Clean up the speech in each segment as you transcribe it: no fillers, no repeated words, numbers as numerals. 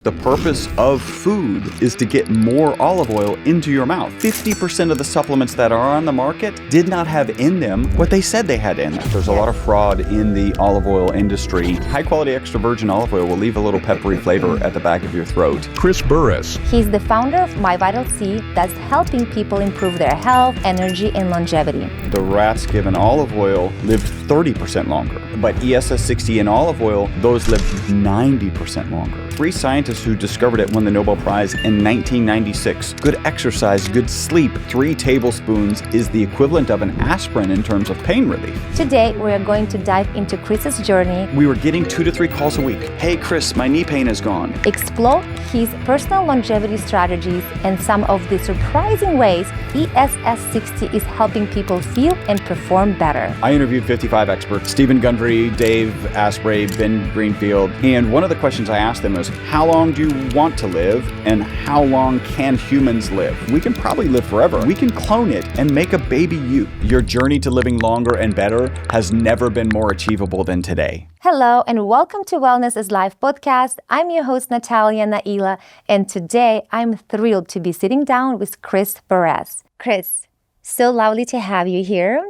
The purpose of food is to get more olive oil into your mouth. 50% of the supplements that are on the market did not have in them what they said they had in them. There's a lot of fraud in the olive oil industry. High quality extra virgin olive oil will leave a little peppery flavor at the back of your throat. Chris Burres. He's the founder of MyVitalC that's helping people improve their health, energy, and longevity. The rats given olive oil lived 30% longer, but ESS60 and olive oil, those lived 90% longer. 3 scientists who discovered it won the Nobel Prize in 1996. Good exercise, good sleep. 3 tablespoons is the equivalent of an aspirin in terms of pain relief. Today, we are going to dive into Chris's journey. We were getting 2 to 3 calls a week. Hey, Chris, my knee pain is gone. Explore his personal longevity strategies and some of the surprising ways ESS60 is helping people feel and perform better. I interviewed 55 experts, Stephen Gundry, Dave Asprey, Ben Greenfield, and one of the questions I asked them was, how long do you want to live and how long can humans live? We can probably live forever. We can clone it and make a baby you. Your journey to living longer and better has never been more achievable than today. Hello and welcome to Wellness is Life podcast. I'm your host Natalia Naila, and today I'm thrilled to be sitting down with Chris Burres. Chris, so lovely to have you here.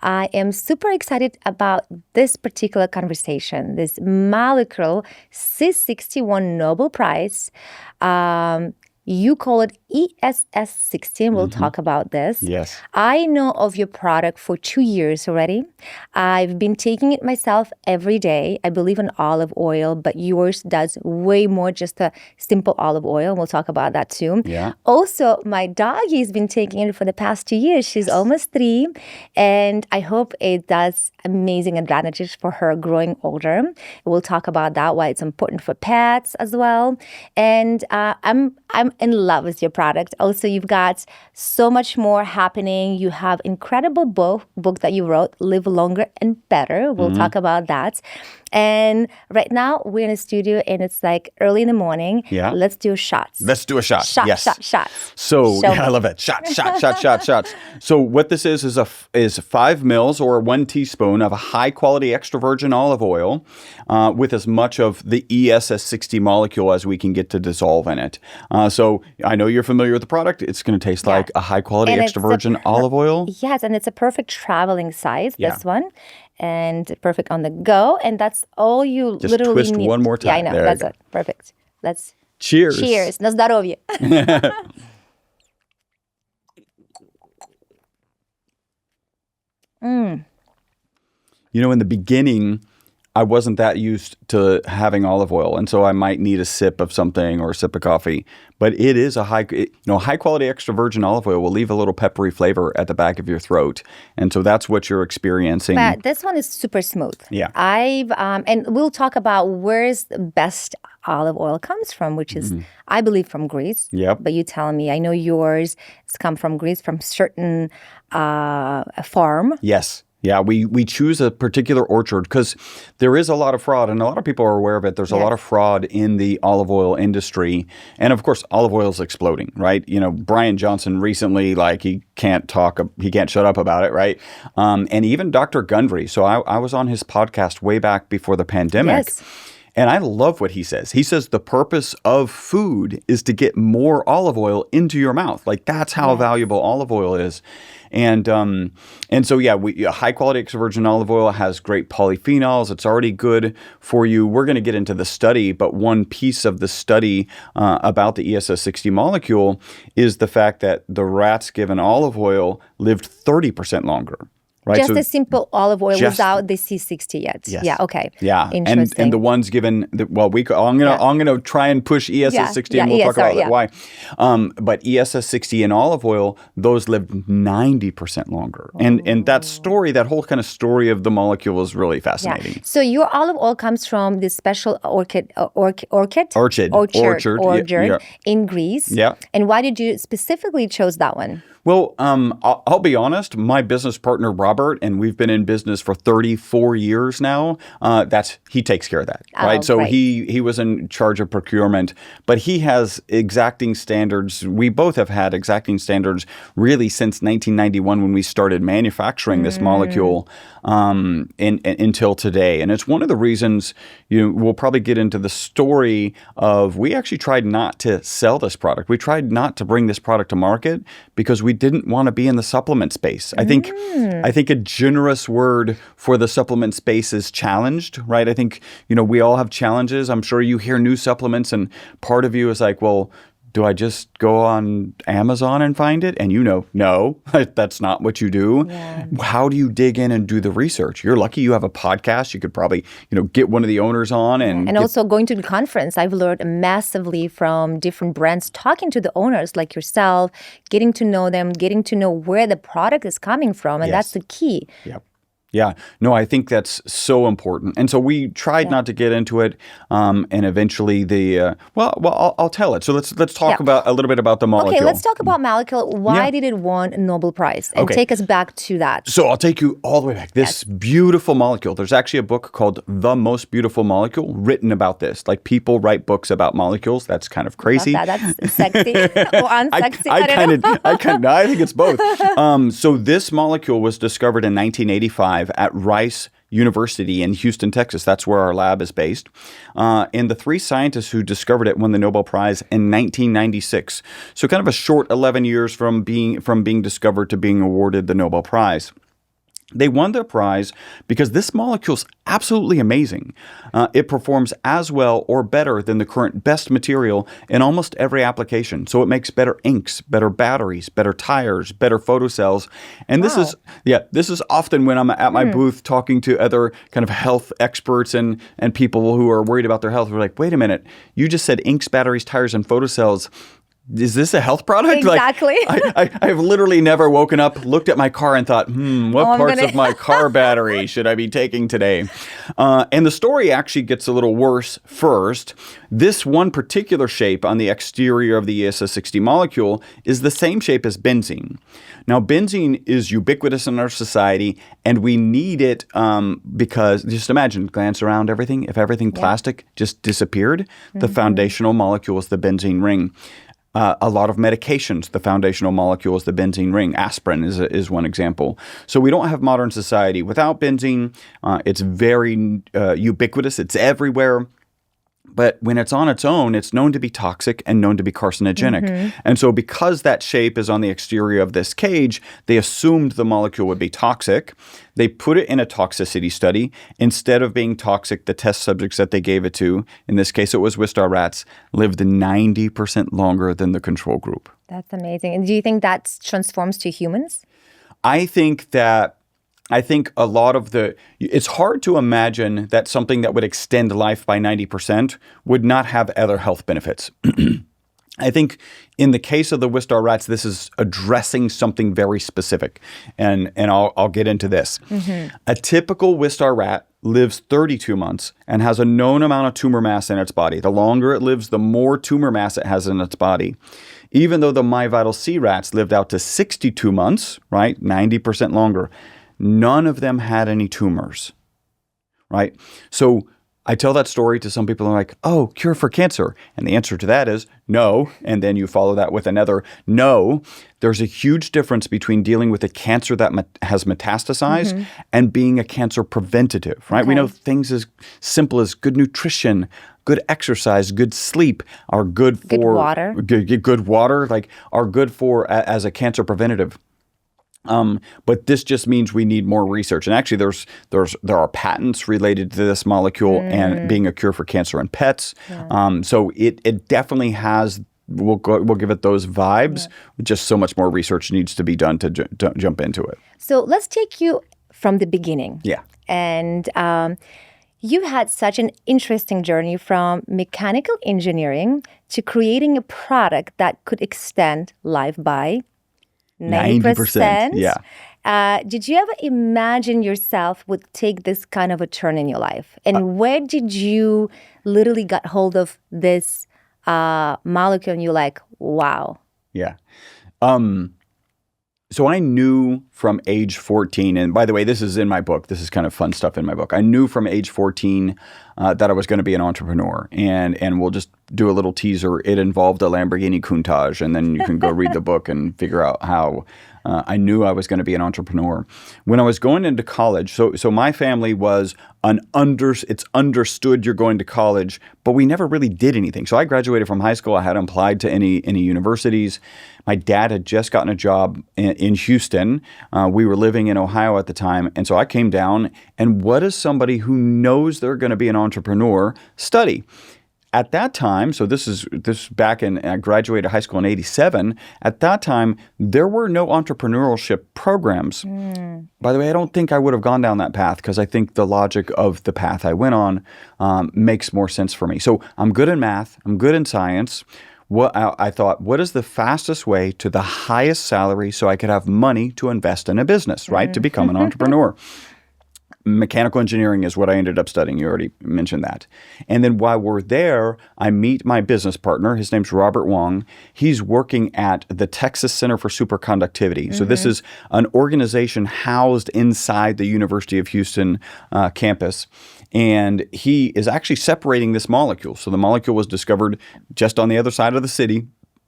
I am super excited about this particular conversation, this molecule C61 Nobel Prize. You call it ESS60. We'll talk about this. Yes. I know of your product for 2 years already. I've been taking it myself every day. I believe in olive oil, but yours does way more just a simple olive oil. We'll talk about that too. Yeah. Also, my doggy's been taking it for the past 2 years. She's almost 3, and I hope it does amazing advantages for her growing older. We'll talk about that, why it's important for pets as well. And I'm in love with your product. Also, you've got so much more happening. You have incredible book that you wrote, Live Longer and Better. We'll talk about that. And right now we're in a studio and it's like early in the morning. Yeah. Let's do shots. Let's do a shot. Shots. So, Show yeah, I me. love it. Shots. So what this is 5 mils or 1 teaspoon of a high quality extra virgin olive oil with as much of the ESS60 molecule as we can get to dissolve in it. So I know you're familiar with the product. It's going to taste like a high quality And extra it's virgin olive oil. Yes, and it's a perfect traveling size, Yeah. this one. And perfect on the go. And that's all you Just literally twist need. one more time. Yeah, I know. There That's you go. it. Perfect. Let's Cheers. cheers. Na zdrowie. You know, in the beginning, I wasn't that used to having olive oil, and so I might need a sip of something or a sip of coffee. But it is high quality extra virgin olive oil will leave a little peppery flavor at the back of your throat, and so that's what you're experiencing. But this one is super smooth. Yeah. And we'll talk about where's the best olive oil comes from, which is, I believe, from Greece. Yep. But you tell me. I know yours has come from Greece, from certain farm. Yes. Yeah, we choose a particular orchard because there is a lot of fraud, and a lot of people are aware of it. There's a lot of fraud in the olive oil industry. And of course, olive oil is exploding, right? You know, Brian Johnson recently, he can't shut up about it, right? And even Dr. Gundry. So I was on his podcast way back before the pandemic. Yes. And I love what he says. He says the purpose of food is to get more olive oil into your mouth. Like that's how valuable olive oil is. And so, high quality extra virgin olive oil has great polyphenols. It's already good for you. We're going to get into the study, but one piece of the study about the ESS60 molecule is the fact that the rats given olive oil lived 30% longer. Right? Just So a simple olive oil just- without the C60 yet. Yes. Yeah, okay. Yeah, Interesting. and the ones given, I'm gonna try and push ESS60, and we'll talk about why. But ESS60 and olive oil, those lived 90% longer, and that story, that whole kind of story of the molecule is really fascinating. So your olive oil comes from this special orchard Orchard. in Greece. Yeah. And why did you specifically chose that one? Well, I'll be honest. My business partner, Robert, and we've been in business for 34 years now. He takes care of that, right? So right. he was in charge of procurement, but he has exacting standards. We both have had exacting standards really since 1991 when we started manufacturing this molecule until today. And it's one of the reasons we'll probably get into the story of we actually tried not to sell this product. We tried not to bring this product to market because we didn't want to be in the supplement space. I think a generous word for the supplement space is challenged, right? I think, we all have challenges. I'm sure you hear new supplements and part of you is like, well, do I just go on Amazon and find it? And no, that's not what you do. Yeah. How do you dig in and do the research? You're lucky you have a podcast. You could probably, get one of the owners on. And also going to the conference, I've learned massively from different brands, talking to the owners like yourself, getting to know them, getting to know where the product is coming from. And that's the key. Yep. Yeah. No, I think that's so important. And so we tried not to get into it. And eventually I'll tell it. So let's talk about a little bit about the molecule. Okay, let's talk about molecule. Why did it win a Nobel Prize? And take us back to that. So I'll take you all the way back. This beautiful molecule. There's actually a book called The Most Beautiful Molecule written about this. Like people write books about molecules. That's kind of crazy. That's sexy or unsexy. I think it's both. So this molecule was discovered in 1985 at Rice University in Houston, Texas. That's where our lab is based. And the three scientists who discovered it won the Nobel Prize in 1996. So kind of a short 11 years from being discovered to being awarded the Nobel Prize. They won the prize because this molecule is absolutely amazing. It performs as well or better than the current best material in almost every application. So it makes better inks, better batteries, better tires, better photocells. And this is often when I'm at my booth talking to other kind of health experts and people who are worried about their health. We're like, wait a minute, you just said inks, batteries, tires, and photocells. Is this a health product? Exactly. I've literally never woken up, looked at my car and thought, what parts of my car battery should I be taking today? And the story actually gets a little worse first. This one particular shape on the exterior of the ESS60 molecule is the same shape as benzene. Now, benzene is ubiquitous in our society, and we need it because, just imagine, glance around everything. If everything plastic just disappeared, the foundational molecule is the benzene ring. A lot of medications, the foundational molecule is the benzene ring. Aspirin is one example. So we don't have modern society without benzene. It's very ubiquitous. It's everywhere. But when it's on its own, it's known to be toxic and known to be carcinogenic. And so because that shape is on the exterior of this cage, they assumed the molecule would be toxic. They put it in a toxicity study. Instead of being toxic, the test subjects that they gave it to, in this case it was Wistar rats, lived 90% longer than the control group. That's amazing. And do you think that transforms to humans? I think a lot of it's hard to imagine that something that would extend life by 90% would not have other health benefits. I think in the case of the Wistar rats, this is addressing something very specific. And I'll get into this. A typical Wistar rat lives 32 months and has a known amount of tumor mass in its body. The longer it lives, the more tumor mass it has in its body. Even though the MyVitalC rats lived out to 62 months, right, 90% longer, none of them had any tumors, right? So I tell that story to some people and they're like, oh, cure for cancer. And the answer to that is no. And then you follow that with another no. There's a huge difference between dealing with a cancer that has metastasized and being a cancer preventative, right? We know things as simple as good nutrition, good exercise, good sleep are good for good water. Good water, like are good for as a cancer preventative. But this just means we need more research. And actually, there are patents related to this molecule and being a cure for cancer in pets. So it definitely has. We'll give it those vibes. Just so much more research needs to be done to jump into it. So let's take you from the beginning. Yeah. And you had such an interesting journey from mechanical engineering to creating a product that could extend life by 90%. Yeah. Did you ever imagine yourself would take this kind of a turn in your life? And where did you literally get hold of this molecule and you're like, wow? Yeah. So I knew from age 14, and by the way, this is in my book. This is kind of fun stuff in my book. I knew from age 14 that I was going to be an entrepreneur. And we'll just do a little teaser. It involved a Lamborghini Countach, and then you can go read the book and figure out how I knew I was going to be an entrepreneur. When I was going into college, so my family was it's understood you're going to college, but we never really did anything. So I graduated from high school. I hadn't applied to any universities. My dad had just gotten a job in Houston. We were living in Ohio at the time. And so I came down, and what does somebody who knows they're going to be an entrepreneur study? At that time, so this is back in, I graduated high school in 87. At that time, there were no entrepreneurship programs. By the way, I don't think I would have gone down that path because I think the logic of the path I went on makes more sense for me. So I'm good in math. I'm good in science. I thought, what is the fastest way to the highest salary so I could have money to invest in a business, right? To become an entrepreneur. Mechanical engineering is what I ended up studying. You already mentioned that. And then while we're there, I meet my business partner. His name's Robert Wong. He's working at the Texas Center for Superconductivity. So this is an organization housed inside the University of Houston campus. And he is actually separating this molecule. So the molecule was discovered just on the other side of the city.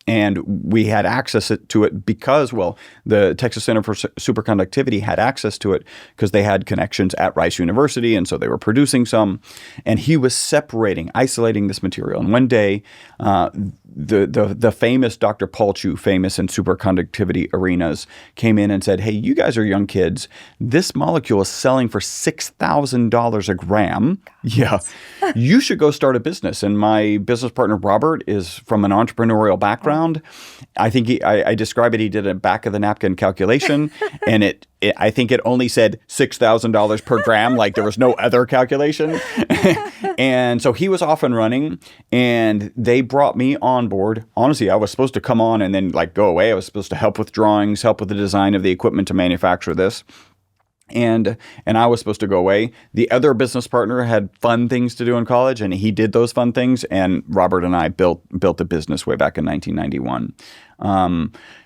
And we had access to it because, well, the Texas Center for Superconductivity had access to it because they had connections at Rice University, and so they were producing some. And he was isolating this material. And one day, the famous Dr. Paul Chu, famous in superconductivity arenas, came in and said, "Hey, you guys are young kids. This molecule is selling for $6,000 a gram. Yeah, you should go start a business." And my business partner Robert is from an entrepreneurial background. I think I describe it. He did a back of the napkin calculation, and I think it only said $6,000 per gram. Like there was no other calculation. And so he was off and running, and they brought me on board. Honestly, I was supposed to come on and then like go away. I was supposed to help with drawings, help with the design of the equipment to manufacture this. And I was supposed to go away. The other business partner had fun things to do in college, and he did those fun things. And Robert and I built a business way back in 1991.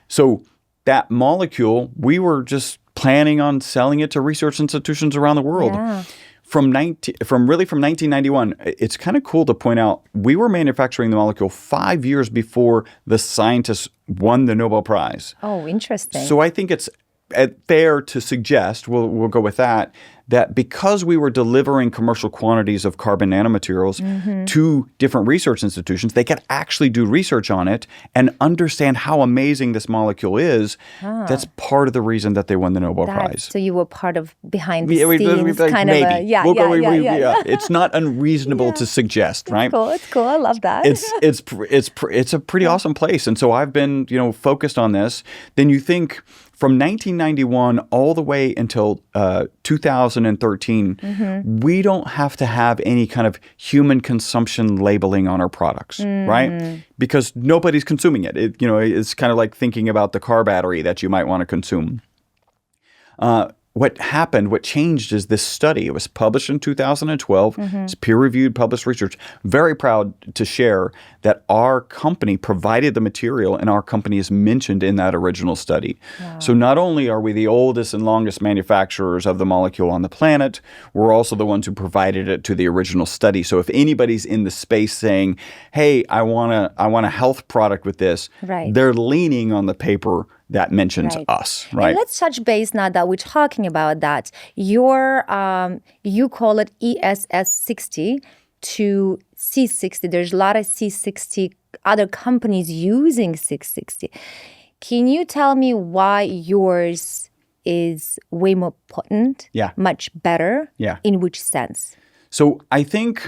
So that molecule, we were just planning on selling it to research institutions around the world. Yeah. From 1991, it's kind of cool to point out we were manufacturing the molecule 5 years before the scientists won the Nobel Prize. Oh, interesting. So I think it's fair to suggest, we'll go with that because we were delivering commercial quantities of carbon nanomaterials to different research institutions, they could actually do research on it and understand how amazing this molecule is. That's part of the reason that they won the Nobel Prize. So you were part of behind the scenes kind of a, yeah. It's not unreasonable to suggest, right? It's cool. I love that. It's a pretty awesome place. And so I've been, focused on this. Then you think from 1991 all the way until 2013, we don't have to have any kind of human consumption labeling on our products, right? Because nobody's consuming it. It's kind of like thinking about the car battery that you might want to consume. What changed is this study. It was published in 2012. It's peer-reviewed, published research. Very proud to share that our company provided the material and our company is mentioned in that original study. Wow. So not only are we the oldest and longest manufacturers of the molecule on the planet, we're also the ones who provided it to the original study. So if anybody's in the space saying, "Hey, I want a health product with this," they're leaning on the paper that mentions us, right? And let's touch base now that we're talking about that. You call it ESS 60 to C60. There's a lot of C60 other companies using 660. Can you tell me why yours is way more potent, much better, in which sense? So I think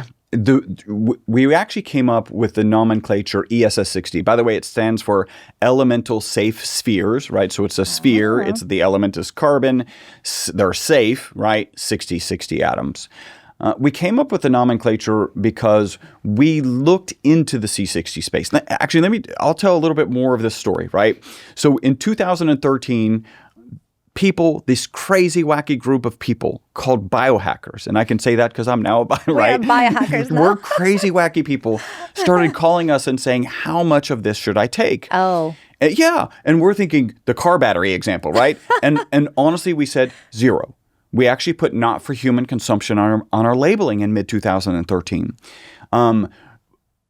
we actually came up with the nomenclature ESS60. By the way, it stands for elemental safe spheres, right? So it's a sphere. It's the element is carbon. They're safe, right? 60 atoms. We came up with the nomenclature because we looked into the C60 space. Actually, I'll tell a little bit more of this story, right? So in 2013, this crazy wacky group of people called biohackers, and I can say that because I'm now right. We're biohackers now. We're crazy wacky people started calling us and saying, "How much of this should I take?" Oh. Yeah. And we're thinking the car battery example, right? and honestly, we said 0. We actually put not for human consumption on our labeling in mid-2013.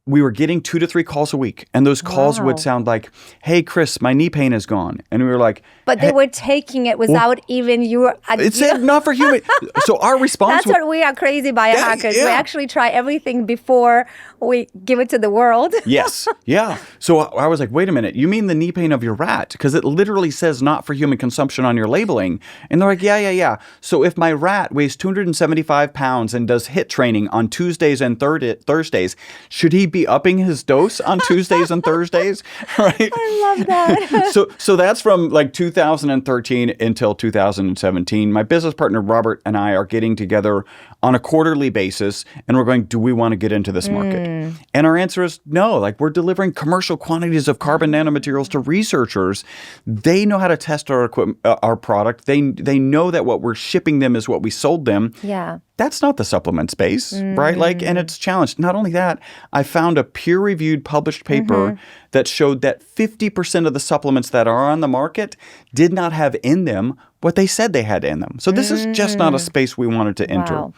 We were getting 2 to 3 calls a week. And those calls would sound like, hey, Chris, my knee pain is gone. And we were like... But they were taking it without even your... It said not for human. So our response... That's what we are crazy biohackers. We actually try everything before we give it to the world. Yes. Yeah. So I was like, wait a minute. You mean the knee pain of your rat? Because it literally says not for human consumption on your labeling. And they're like, yeah. So if my rat weighs 275 pounds and does HIIT training on Tuesdays and Thursdays, should he be upping his dose on Tuesdays and Thursdays? Right? I love that. So that's from like 2013 until 2017. My business partner, Robert, and I are getting together on a quarterly basis, and we're going, do we want to get into this market? And our answer is no. Like, we're delivering commercial quantities of carbon nanomaterials to researchers. They know how to test our equipment, our product. They know that what we're shipping them is what we sold them. Yeah. That's not the supplement space, right? Like, and it's challenged. Not only that, I found a peer-reviewed published paper that showed that 50% of the supplements that are on the market did not have in them what they said they had in them. So this is just not a space we wanted to enter. Wow.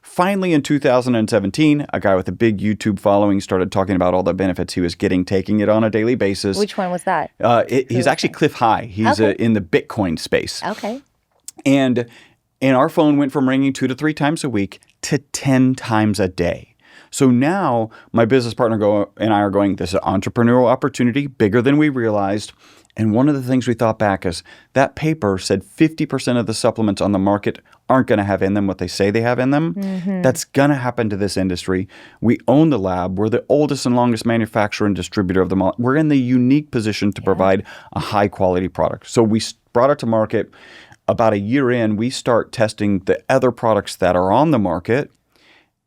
Finally, in 2017, a guy with a big YouTube following started talking about all the benefits he was getting taking it on a daily basis. Which one was that? He's actually Cliff High. He's in the Bitcoin space. Okay. And our phone went from ringing 2 to 3 times a week to 10 times a day. So now my business partner and I are going, this is an entrepreneurial opportunity, bigger than we realized. And one of the things we thought back is that paper said 50% of the supplements on the market aren't going to have in them what they say they have in them. That's going to happen to this industry. We own the lab. We're the oldest and longest manufacturer and distributor of them all. We're in the unique position to provide a high quality product. So we brought it to market. About a year in, we start testing the other products that are on the market.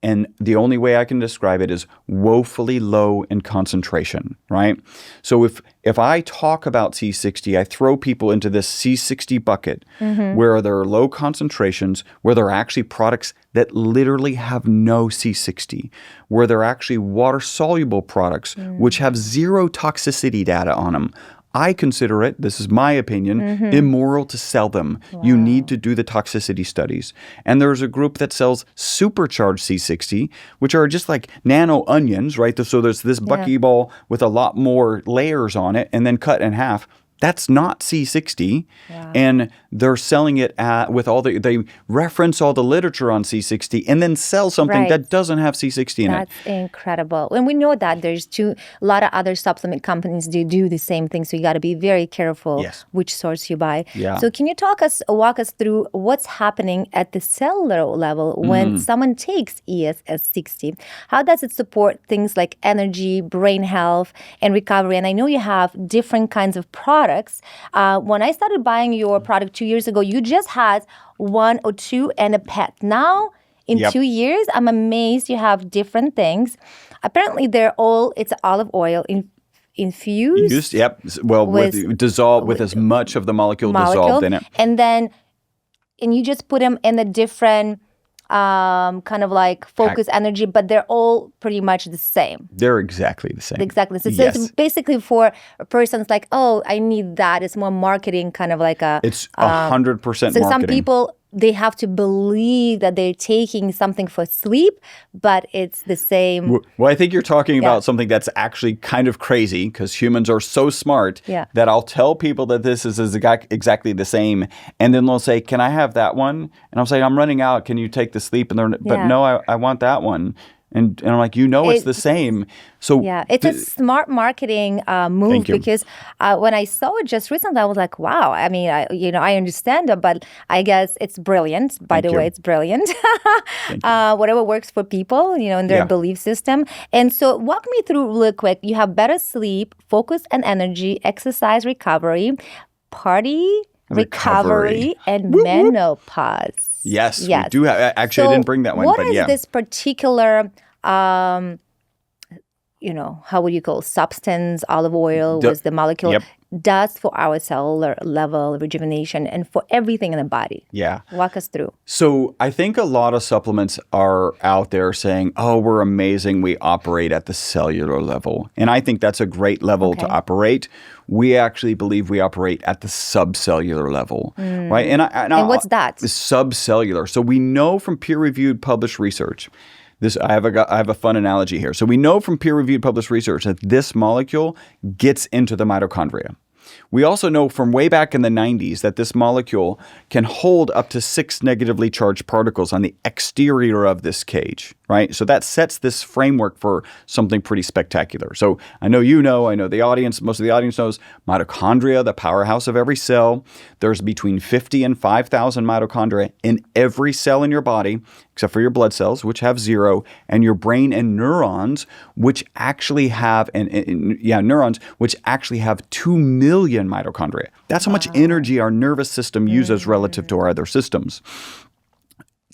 And the only way I can describe it is woefully low in concentration, right? So if I talk about C60, I throw people into this C60 bucket where there are low concentrations, where there are actually products that literally have no C60, where they're actually water-soluble products which have 0 toxicity data on them. I consider it, this is my opinion, immoral to sell them. Wow. You need to do the toxicity studies. And there's a group that sells supercharged C60, which are just like nano onions, right? So there's this buckyball with a lot more layers on it and then cut in half. That's not C60. Wow. And they're selling it with they reference all the literature on C60 and then sell something that doesn't have C60 in it. That's incredible. And we know that there's a lot of other supplement companies do the same thing. So you got to be very careful which source you buy. Yeah. So can you walk us through what's happening at the cellular level when someone takes ESS60? How does it support things like energy, brain health, and recovery? And I know you have different kinds of products. When I started buying your product 2 years ago, you just had 1 or 2 and a pet. Now, in 2 years, I'm amazed you have different things. Apparently, it's olive oil infused. Well, dissolved with as much of the molecule dissolved in it. And you just put them in a different kind of like focus energy, but they're all pretty much the same. They're exactly the same. Exactly. So it's basically for persons like, oh, I need that. It's more marketing kind of like a... It's 100% marketing. So some people, they have to believe that they're taking something for sleep, but it's the same. Well, I think you're talking about something that's actually kind of crazy because humans are so smart that I'll tell people that this is exactly the same. And then they'll say, can I have that one? And I'll say, I'm running out. Can you take the sleep? And but no, I want that one. And I'm like, it's the same. So it's a smart marketing move because when I saw it just recently, I was like, wow. I mean, I understand it, but I guess it's brilliant. By the way, it's brilliant. Whatever works for people, in their belief system. And so walk me through real quick. You have better sleep, focus and energy, exercise recovery, party recovery, and menopause. Yes, we do have. Actually, I didn't bring that one. What is this particular how would you call substance, olive oil was the molecule, Yep. does for our cellular level rejuvenation and for everything in the body. Yeah. Walk us through. So I think a lot of supplements are out there saying, oh, we're amazing. We operate at the cellular level. And I think that's a great level to operate. We actually believe we operate at the subcellular level, right? And what's that? Subcellular. So we know from peer-reviewed published research, I have a fun analogy here. So we know from peer-reviewed published research that this molecule gets into the mitochondria. We also know from way back in the 90s that this molecule can hold up to 6 negatively charged particles on the exterior of this cage, right? So that sets this framework for something pretty spectacular. So I know I know the audience, most of the audience knows mitochondria, the powerhouse of every cell. There's between 50 and 5,000 mitochondria in every cell in your body, except for your blood cells, which have 0, and your brain and neurons, which actually have, neurons, which actually have 2 million mitochondria. That's how much energy our nervous system uses relative to our other systems.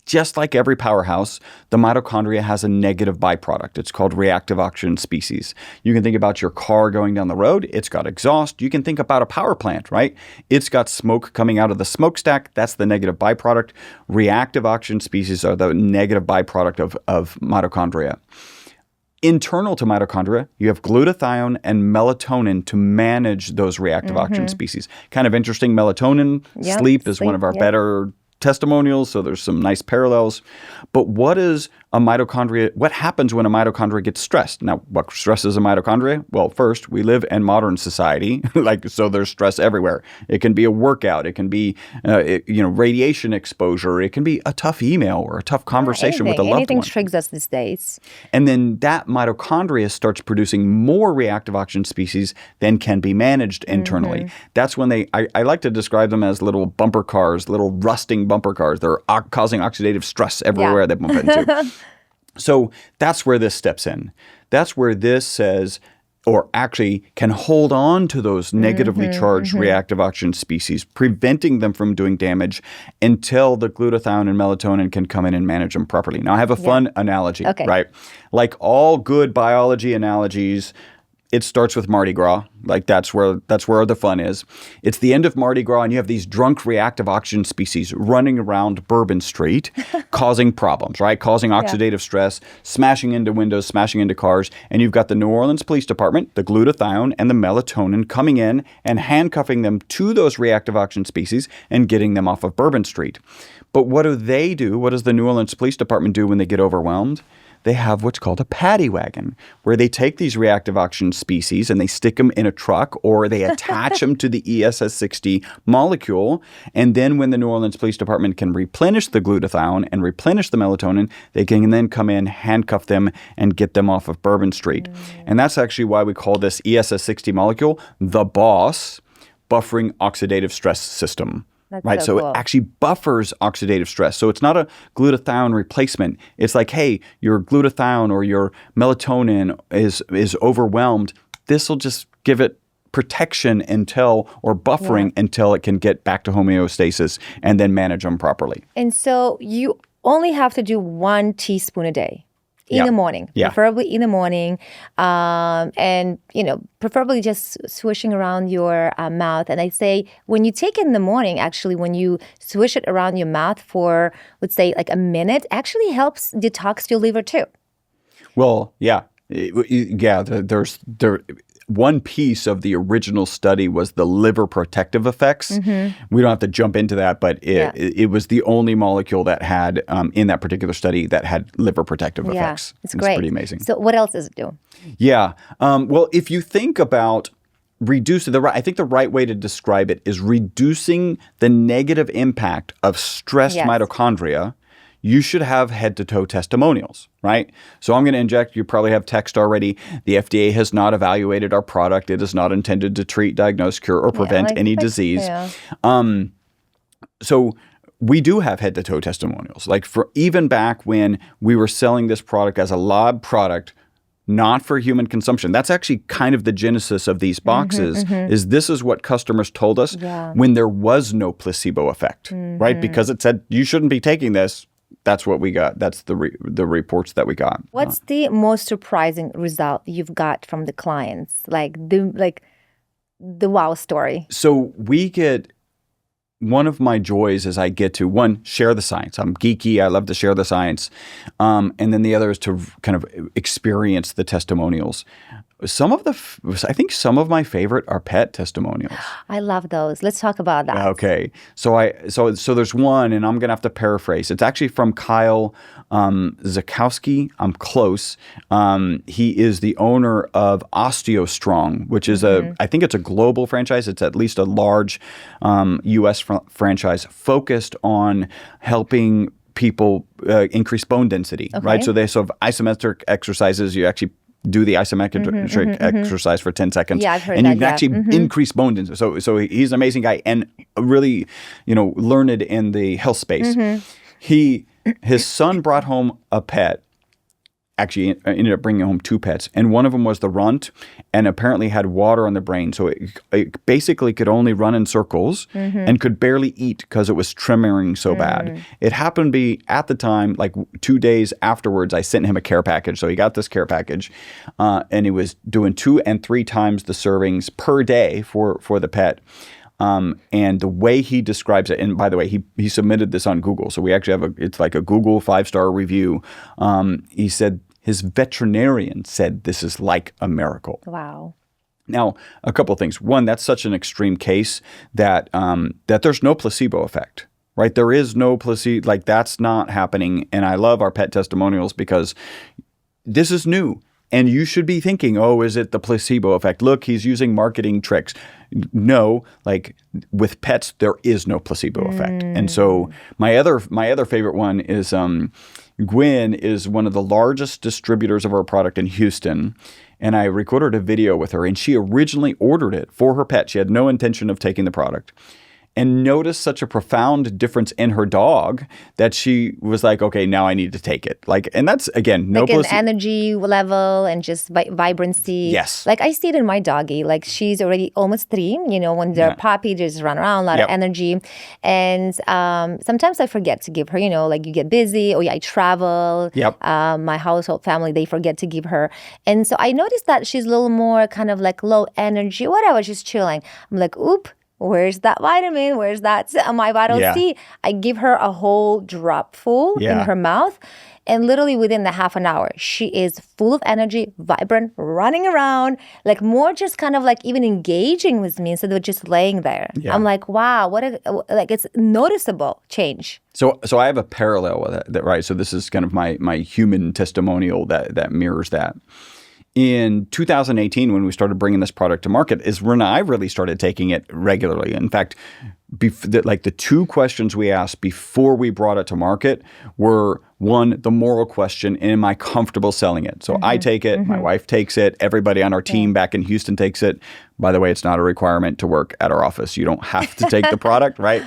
Just like every powerhouse, the mitochondria has a negative byproduct. It's called reactive oxygen species. You can think about your car going down the road. It's got exhaust. You can think about a power plant, right? It's got smoke coming out of the smokestack. That's the negative byproduct. Reactive oxygen species are the negative byproduct of mitochondria. Internal to mitochondria, you have glutathione and melatonin to manage those reactive oxygen species. Kind of interesting. Melatonin, sleep is one of our better testimonials, so there's some nice parallels. But what happens when a mitochondria gets stressed? Now, what stresses a mitochondria? Well, first, we live in modern society, so there's stress everywhere. It can be a workout, it can be radiation exposure, it can be a tough email or a tough conversation with a loved one. Anything triggers us these days. And then that mitochondria starts producing more reactive oxygen species than can be managed internally. That's when I like to describe them as little bumper cars, little rusting bumper cars. They're causing oxidative stress everywhere they bump into. So that's where this steps in. That's where this says, or actually can hold on to those negatively charged reactive oxygen species, preventing them from doing damage until the glutathione and melatonin can come in and manage them properly. Now, I have a fun analogy, right? Like all good biology analogies, it starts with Mardi Gras. Like that's where the fun is. It's the end of Mardi Gras, and you have these drunk reactive oxygen species running around Bourbon Street, causing problems, right? Causing oxidative stress, smashing into windows, smashing into cars. And you've got the New Orleans Police Department, the glutathione and the melatonin coming in and handcuffing them to those reactive oxygen species and getting them off of Bourbon Street. But what do they do? What does the New Orleans Police Department do when they get overwhelmed? They have what's called a paddy wagon, where they take these reactive oxygen species and they stick them in a truck, or they attach them to the ESS60 molecule. And then when the New Orleans Police Department can replenish the glutathione and replenish the melatonin, they can then come in, handcuff them, and get them off of Bourbon Street. And that's actually why we call this ESS60 molecule the BOSS, buffering oxidative stress system. That's so cool. It actually buffers oxidative stress. So it's not a glutathione replacement. It's like, hey, your glutathione or your melatonin is overwhelmed. This will just give it protection or buffering until it can get back to homeostasis and then manage them properly. And so you only have to do 1 teaspoon a day. In the morning, preferably in the morning, and preferably just swishing around your mouth. And I say when you take it in the morning, actually, when you swish it around your mouth for, let's say, like a minute, actually helps detox your liver too. Well, there's one piece of the original study was the liver protective effects. We don't have to jump into that, but it was the only molecule that had, in that particular study, that had liver protective effects. It's great. Pretty amazing. So what else does it do? Yeah. Well, if you think about reducing I think the right way to describe it is reducing the negative impact of stressed mitochondria. You should have head-to-toe testimonials, right? So I'm going to inject, you probably have text already. The FDA has not evaluated our product. It is not intended to treat, diagnose, cure, or prevent any disease. So we do have head-to-toe testimonials. Like for even back when we were selling this product as a lab product, not for human consumption. That's actually kind of the genesis of these boxes, is this is what customers told us when there was no placebo effect, right? Because it said, you shouldn't be taking this. that's what we got. That's the reports that we got. What's the most surprising result you've got from the clients? Like the wow story. So we get, one of my joys is I get to, one, share the science. I'm geeky. I love to share the science. And then the other is to kind of experience the testimonials. I think some of my favorite are pet testimonials. I love those. Let's talk about that. Okay. So there's one, and I'm going to have to paraphrase. It's actually from Kyle Zakowski. I'm close. He is the owner of OsteoStrong, which is I think it's a global franchise. It's at least a large U.S. franchise focused on helping people increase bone density, right? So they sort of isometric exercises. You actually do the isometric exercise for 10 seconds. Yeah, I've heard and that, you can actually increase bone density. So he's an amazing guy and really, learned in the health space. His son brought home a pet. Actually, ended up bringing home 2 pets, and one of them was the runt, and apparently had water on the brain. So it basically could only run in circles and could barely eat because it was tremoring so bad. It happened to be, at the time, like 2 days afterwards, I sent him a care package. So he got this care package, and he was doing 2 and 3 times the servings per day for the pet. And the way he describes it, and by the way, he submitted this on Google. So we actually have it's like a Google 5-star review. He said his veterinarian said this is like a miracle. Wow. Now, a couple of things. One, that's such an extreme case that there's no placebo effect, right? There is no placebo, like that's not happening. And I love our pet testimonials because this is new. And you should be thinking, oh, is it the placebo effect? Look, he's using marketing tricks. No, like with pets, there is no placebo effect. And so my other favorite one is Gwen is one of the largest distributors of our product in Houston. And I recorded a video with her, and she originally ordered it for her pet. She had no intention of taking the product. And noticed such a profound difference in her dog that she was like, okay, now I need to take it. Like, and that's, again, no like an energy level and just vibrancy. Yes. Like I see it in my doggie. Like she's already almost 3. When they're a puppy, they just run around, a lot of energy. And sometimes I forget to give her, like you get busy or I travel. My household family, they forget to give her. And so I noticed that she's a little more kind of like low energy, whatever, she's chilling. I'm like, oop. Where's that vitamin? Where's that MyVitalC? I give her a whole drop full in her mouth. And literally within the half an hour, she is full of energy, vibrant, running around, like more just kind of like even engaging with me instead of just laying there. I'm like, wow, it's noticeable change. So I have a parallel with that, right? So this is kind of my human testimonial that mirrors that. In 2018, when we started bringing this product to market, is when I really started taking it regularly. In fact, the 2 questions we asked before we brought it to market were, one, the moral question, am I comfortable selling it? So I take it, my wife takes it, everybody on our team back in Houston takes it. By the way, it's not a requirement to work at our office. You don't have to take the product, right?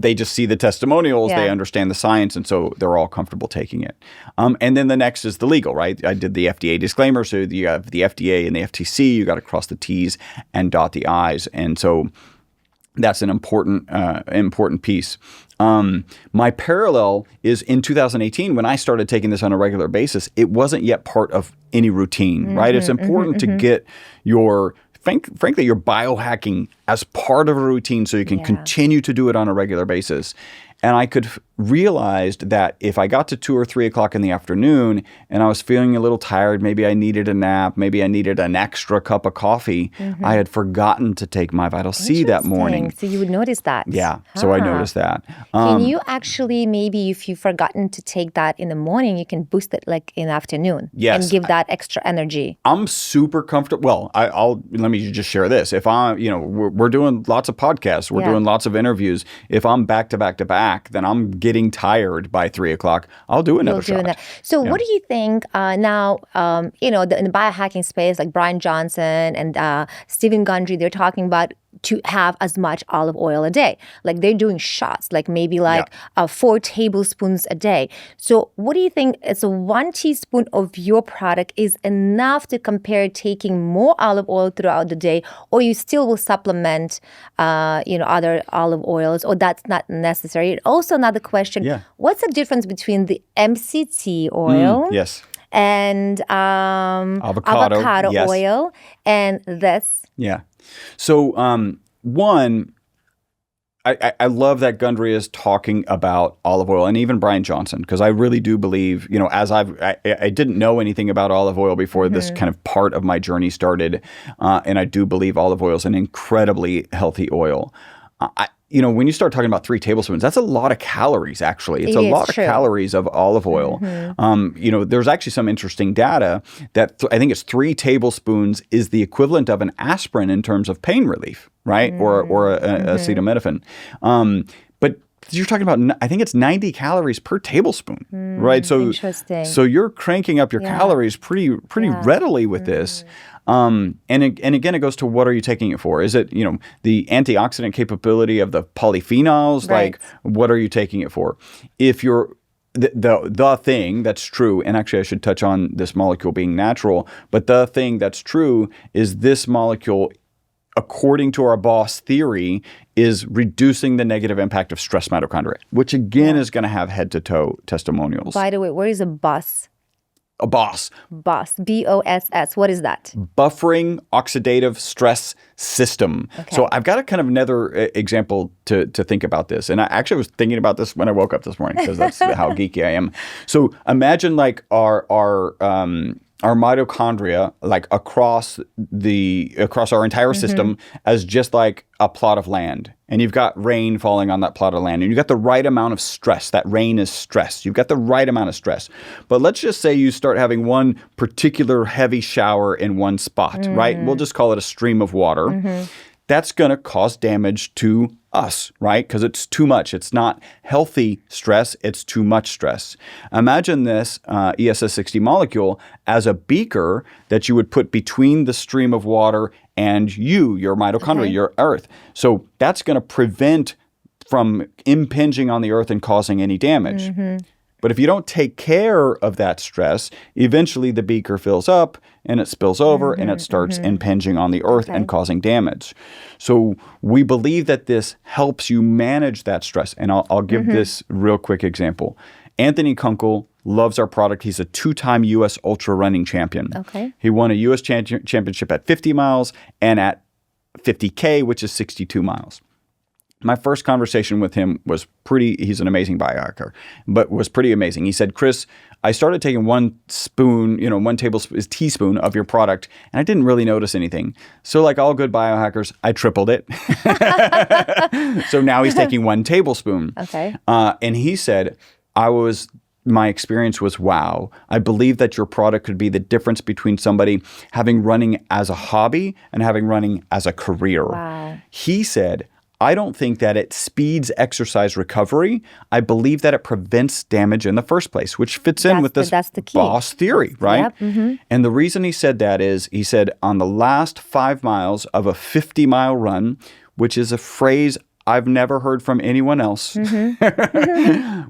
They just see the testimonials, they understand the science, and so they're all comfortable taking it. And then the next is the legal, right? I did the FDA disclaimer, so you have the FDA and the FTC, you got to cross the T's and dot the I's. And so that's an important piece. My parallel is in 2018 when I started taking this on a regular basis. It wasn't yet part of any routine, right? It's important to get frankly, your biohacking as part of a routine so you can continue to do it on a regular basis. And I could realized that if I got to 2 or 3 o'clock in the afternoon and I was feeling a little tired, maybe I needed a nap, maybe I needed an extra cup of coffee, I had forgotten to take MyVitalC that morning. So you would notice that. Yeah, so I noticed that. Can you actually, maybe if you've forgotten to take that in the morning, you can boost it like in the afternoon and give that extra energy? I'm super comfortable. Well, let me just share this. If we're doing lots of podcasts, we're doing lots of interviews. If I'm back to back to back, then I'm getting tired by 3 o'clock. I'll do another shot. So what do you think now, in the biohacking space, like Brian Johnson and Stephen Gundry, they're talking about to have as much olive oil a day. Like they're doing shots, like maybe 4 tablespoons a day. So what do you think? It's 1 teaspoon of your product is enough to compare taking more olive oil throughout the day, or you still will supplement, other olive oils, or that's not necessary? And also another question, what's the difference between the MCT oil yes. and avocado yes. oil and this? Yeah. So one, I love that Gundry is talking about olive oil, and even Brian Johnson, because I really do believe, as I didn't know anything about olive oil before this kind of part of my journey started, and I do believe olive oil is an incredibly healthy oil. When you start talking about 3 tablespoons, that's a lot of calories, actually. It's a lot of calories of olive oil. There's actually some interesting data that I think it's 3 tablespoons is the equivalent of an aspirin in terms of pain relief, right? Or acetaminophen. But you're talking about, I think it's 90 calories per tablespoon, right? So, interesting. So you're cranking up your calories pretty readily with this. And again, it goes to what are you taking it for? Is it, the antioxidant capability of the polyphenols? Right. Like, what are you taking it for? If you're the thing that's true, and actually I should touch on this molecule being natural, but the thing that's true is this molecule, according to our boss theory, is reducing the negative impact of stress mitochondria, which again is going to have head-to-toe testimonials. By the way, where is a BOSS? A BOSS. BOSS. BOSS. What is that? Buffering oxidative stress system. Okay. So I've got a kind of another example to think about this. And I actually was thinking about this when I woke up this morning, because that's how geeky I am. So imagine like our mitochondria, like across our entire system, as just like a plot of land. And you've got rain falling on that plot of land, and you've got the right amount of stress. That rain is stress. You've got the right amount of stress. But let's just say you start having one particular heavy shower in one spot, right? We'll just call it a stream of water. That's going to cause damage to us, right? Because it's too much. It's not healthy stress. It's too much stress. Imagine this ESS60 molecule as a beaker that you would put between the stream of water and your mitochondria, your earth. So that's going to prevent from impinging on the earth and causing any damage. But if you don't take care of that stress, eventually the beaker fills up and it spills over and it starts impinging on the earth and causing damage. So we believe that this helps you manage that stress. And I'll give this real quick example. Anthony Kunkel loves our product. He's a 2-time U.S. ultra running champion. Okay. He won a U.S. championship at 50 miles and at 50K, which is 62 miles. My first conversation with him was he's an amazing biohacker, but was pretty amazing. He said, Chris, I started taking 1 teaspoon of your product, and I didn't really notice anything. So like all good biohackers, I tripled it. So now he's taking 1 tablespoon. Okay. And he said, my experience was, wow, I believe that your product could be the difference between somebody having running as a hobby and having running as a career. Wow. He said, I don't think that it speeds exercise recovery. I believe that it prevents damage in the first place, which fits in with this BOSS theory, right? Yep. And the reason he said that is, he said on the last 5 miles of a 50-mile run, which is a phrase I've never heard from anyone else,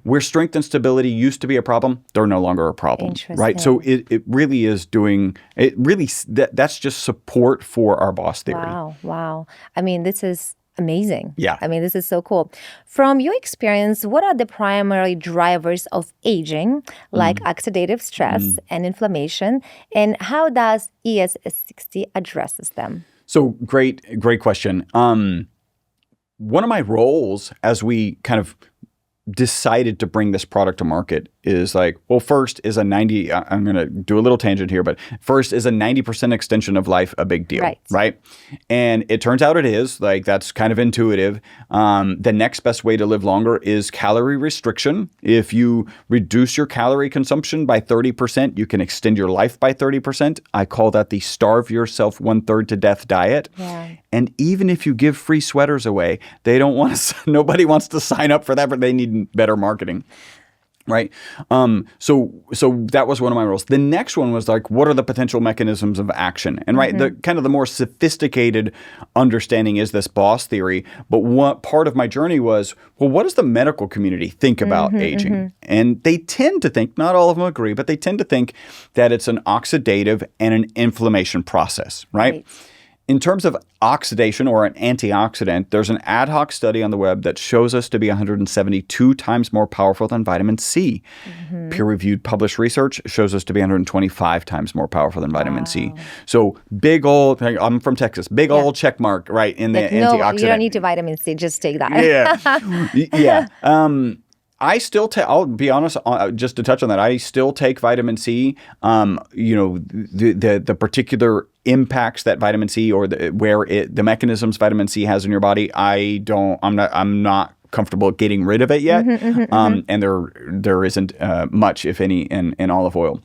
where strength and stability used to be a problem, they're no longer a problem, right? So it really is that's just support for our BOSS theory. Wow. I mean, this is amazing. Yeah. I mean, this is so cool. From your experience, what are the primary drivers of aging, like oxidative stress and inflammation, and how does ESS60 addresses them? So great question. One of my roles as we kind of decided to bring this product to market is like, well, first is I'm going to do a little tangent here, but first is a 90% extension of life a big deal, right? And it turns out it is, like, that's kind of intuitive. The next best way to live longer is calorie restriction. If you reduce your calorie consumption by 30%, you can extend your life by 30%. I call that the starve yourself 1/3 to death diet. Yeah. And even if you give free sweaters away, nobody wants to sign up for that, but they need better marketing. Right. So that was one of my rules. The next one was like, what are the potential mechanisms of action? And right, the kind of the more sophisticated understanding is this boss theory. But what part of my journey was, well, what does the medical community think about aging? And they tend to think, not all of them agree, but they tend to think that it's an oxidative and an inflammation process, right? In terms of oxidation or an antioxidant, there's an ad hoc study on the web that shows us to be 172 times more powerful than vitamin C. Peer-reviewed published research shows us to be 125 times more powerful than vitamin C. So big old, I'm from Texas, big old check mark, right, in the antioxidant. No, you don't need to vitamin C, just take that. Yeah. I still take, I'll be honest, just to touch on that, I still take vitamin C. The particular impacts that vitamin C or the mechanisms vitamin C has in your body, I'm not comfortable getting rid of it yet. And there isn't much, if any, in olive oil.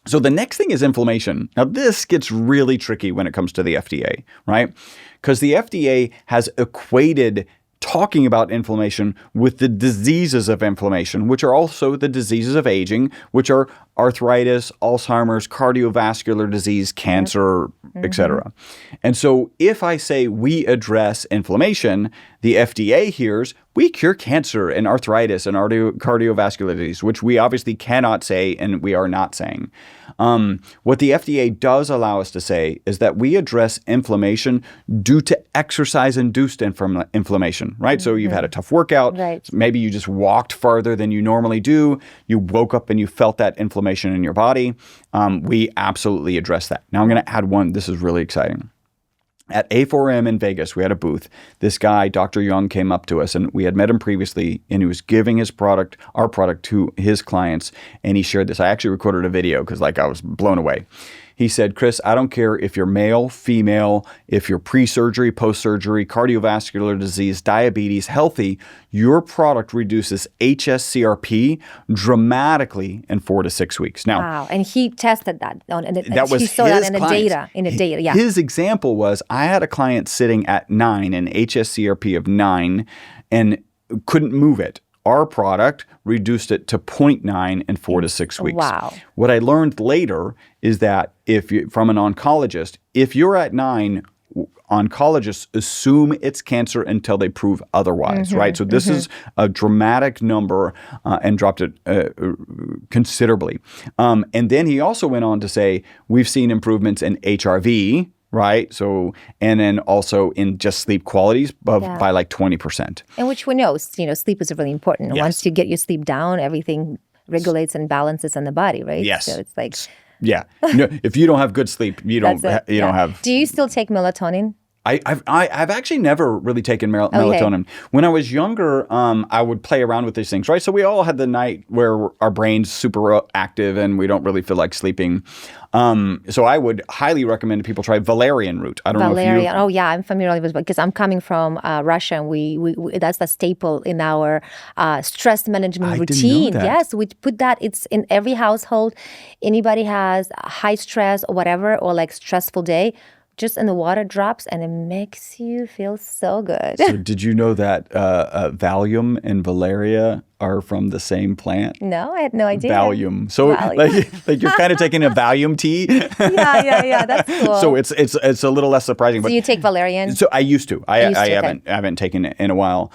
So the next thing is inflammation. Now, this gets really tricky when it comes to the FDA, right? Because the FDA has equated talking about inflammation with the diseases of inflammation, which are also the diseases of aging, which are arthritis, Alzheimer's, cardiovascular disease, cancer, etc. And so if I say we address inflammation, the FDA hears we cure cancer and arthritis and cardiovascular disease, which we obviously cannot say and we are not saying. What the FDA does allow us to say is that we address inflammation due to exercise-induced inflammation, right? So you've had a tough workout. Right. Maybe you just walked farther than you normally do. You woke up and you felt that inflammation in your body. We absolutely address that. Now I'm going to add one. This is really exciting. At A4M in Vegas, we had a booth. This guy, Dr. Young, came up to us, and we had met him previously, and he was giving our product to his clients, and he shared this. I actually recorded a video because I was blown away. He said, Chris, I don't care if you're male, female, if you're pre-surgery, post-surgery, cardiovascular disease, diabetes, healthy, your product reduces HSCRP dramatically in 4 to 6 weeks. Now, wow. And he tested that. He saw that in the data. Yeah. His example was, I had a client sitting at 9, an HSCRP of 9, and couldn't move it. Our product reduced it to 0.9 in 4 to 6 weeks. Wow. What I learned later is that from an oncologist, if you're at 9, oncologists assume it's cancer until they prove otherwise, right? So this is a dramatic number and dropped it considerably. And then he also went on to say, we've seen improvements in HRV, right? So, and then also in just sleep qualities by 20%. And which we know, sleep is really important. Yes. Once you get your sleep down, everything regulates and balances in the body, right? Yes. So it's like... Yeah. No, if you don't have good sleep, you don't have... Do you still take melatonin? I've actually never really taken melatonin. When I was younger, I would play around with these things, right? So we all had the night where our brain's super active and we don't really feel like sleeping. So I would highly recommend people try valerian root. I don't know if you... Oh yeah, I'm familiar with it because I'm coming from Russia, and we that's the staple in our stress management routine. Didn't know that. Yes, we put that. It's in every household. Anybody has high stress or whatever, or like stressful day, just in the water drops, and it makes you feel so good. So did you know that Valium and Valeria are from the same plant? No, I had no idea. Valium. So like you're kind of taking a Valium tea. Yeah. That's cool. So it's a little less surprising. So you take valerian? So I used to. I haven't taken it in a while.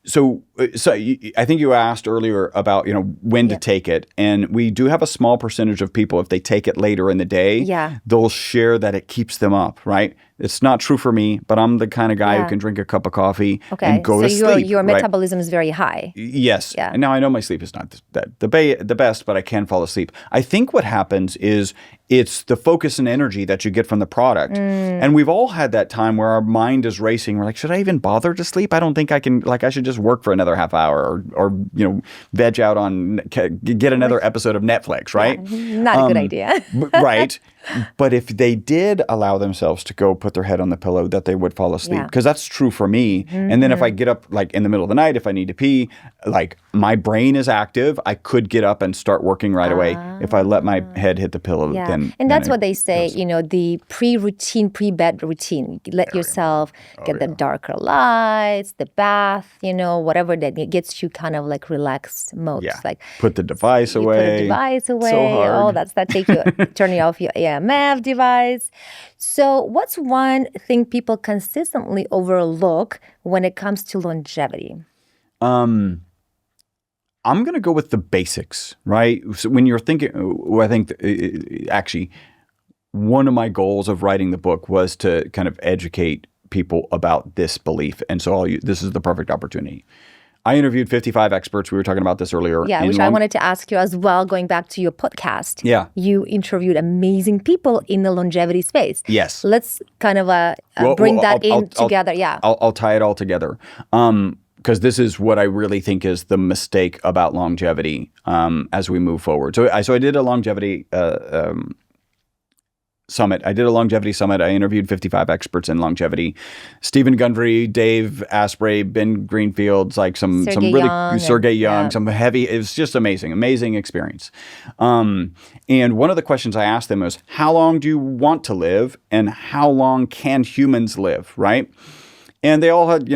So I think you asked earlier about, when to take it. And we do have a small percentage of people, if they take it later in the day, they'll share that it keeps them up, right? It's not true for me, but I'm the kind of guy who can drink a cup of coffee and go to sleep. Your metabolism is very high. Yes. Yeah. And now I know my sleep is not the best, but I can fall asleep. I think what happens is it's the focus and energy that you get from the product. And we've all had that time where our mind is racing. We're like, should I even bother to sleep? I don't think I can, I should just work for another half hour or veg out on, get another episode of Netflix, right? Yeah, not a good idea. Right. But if they did allow themselves to go put their head on the pillow, that they would fall asleep. Yeah. Because that's true for me. And then if I get up like in the middle of the night, if I need to pee, like my brain is active. I could get up and start working right away. If I let my head hit the pillow, Yeah. then And that's then what they say, the pre-bed routine. Let yourself get the darker lights, the bath, whatever that gets you kind of like relaxed mode. Yeah. Like Put the device you away. put the device away. So hard. Oh, that's that take you turning off your EMF device. So what's one thing people consistently overlook when it comes to longevity? I'm going to go with the basics, right? So when you're thinking, I think actually one of my goals of writing the book was to kind of educate people about this belief. And so this is the perfect opportunity. I interviewed 55 experts. We were talking about this earlier. Yeah, which I wanted to ask you as well, going back to your podcast. Yeah. You interviewed amazing people in the longevity space. Yes. Let's kind of bring that together. Yeah. I'll tie it all together. Because this is what I really think is the mistake about longevity as we move forward. So I did a longevity summit. I interviewed 55 experts in longevity. Stephen Gundry, Dave Asprey, Ben Greenfield's, like some really Sergey Young, some heavy. It was just amazing experience. And one of the questions I asked them was, how long do you want to live, and how long can humans live? Right. And they all had,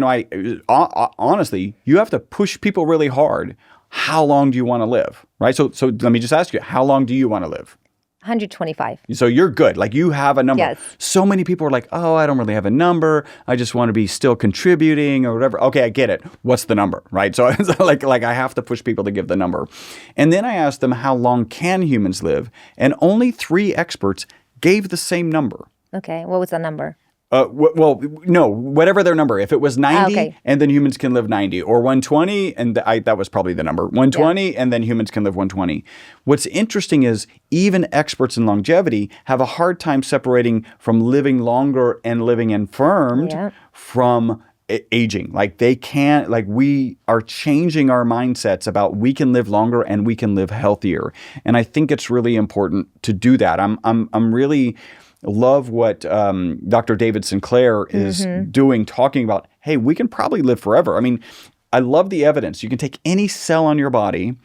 honestly, you have to push people really hard. How long do you want to live? Right. So let me just ask you, how long do you want to live? 125. So you're good. Like you have a number. Yes. So many people are like, oh, I don't really have a number. I just want to be still contributing or whatever. Okay, I get it. What's the number? Right. So it's like I have to push people to give the number. And then I asked them, how long can humans live? And only 3 experts gave the same number. Okay. What was the number? No, whatever their number. If it was 90 okay. and then humans can live 90, or 120, and that was probably the number, 120 and then humans can live 120. What's interesting is even experts in longevity have a hard time separating from living longer and living infirmed from aging. Like they can't, like we are changing our mindsets about we can live longer and we can live healthier. And I think it's really important to do that. I'm really love what Dr. David Sinclair is doing, talking about, hey, we can probably live forever. I mean, I love the evidence. You can take any cell on your body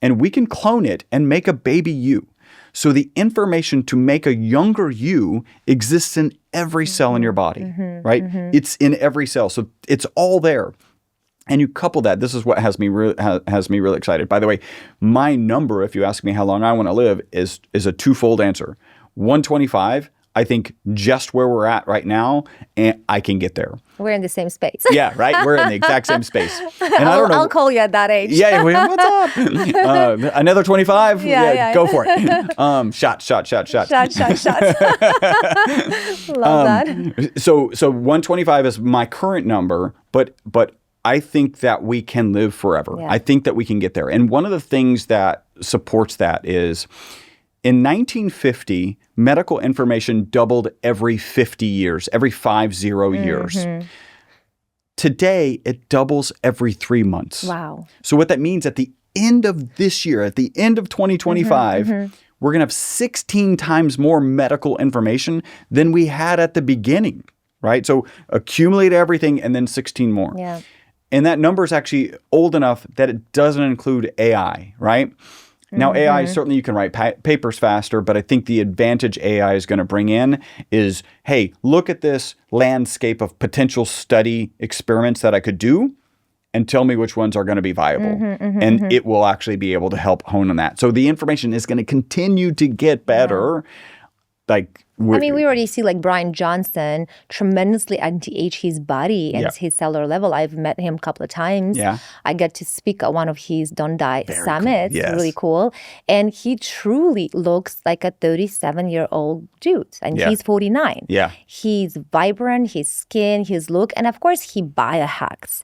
and we can clone it and make a baby you. So the information to make a younger you exists in every cell in your body, right? It's in every cell. So it's all there. And you couple that, this is what has me really excited. By the way, my number, if you ask me how long I want to live, is a twofold answer. 125, I think just where we're at right now, and I can get there. We're in the same space. Yeah, right? We're in the exact same space. And I'll call you at that age. Yeah, what's up? Another 25? Yeah. Go for it. Shot. Shot. Love that. So 125 is my current number, but I think that we can live forever. Yeah. I think that we can get there. And one of the things that supports that is in 1950, medical information doubled every 50 years, every 50 years. Today, it doubles every 3 months. Wow. So what that means at the end of this year, at the end of 2025, we're going to have 16 times more medical information than we had at the beginning, right? So accumulate everything and then 16 more. Yeah. And that number is actually old enough that it doesn't include AI, right? Now, AI, certainly you can write papers faster, but I think the advantage AI is going to bring in is, hey, look at this landscape of potential study experiments that I could do and tell me which ones are going to be viable. And it will actually be able to help hone on that. So the information is going to continue to get better. Like, we already see like Brian Johnson tremendously anti-age his body and his cellular level. I've met him a couple of times. Yeah. I get to speak at one of his Don't Die summits. Cool. Yes. Really cool. And he truly looks like a 37-year-old dude. And he's 49. Yeah. He's vibrant, his skin, his look. And of course, he biohacks.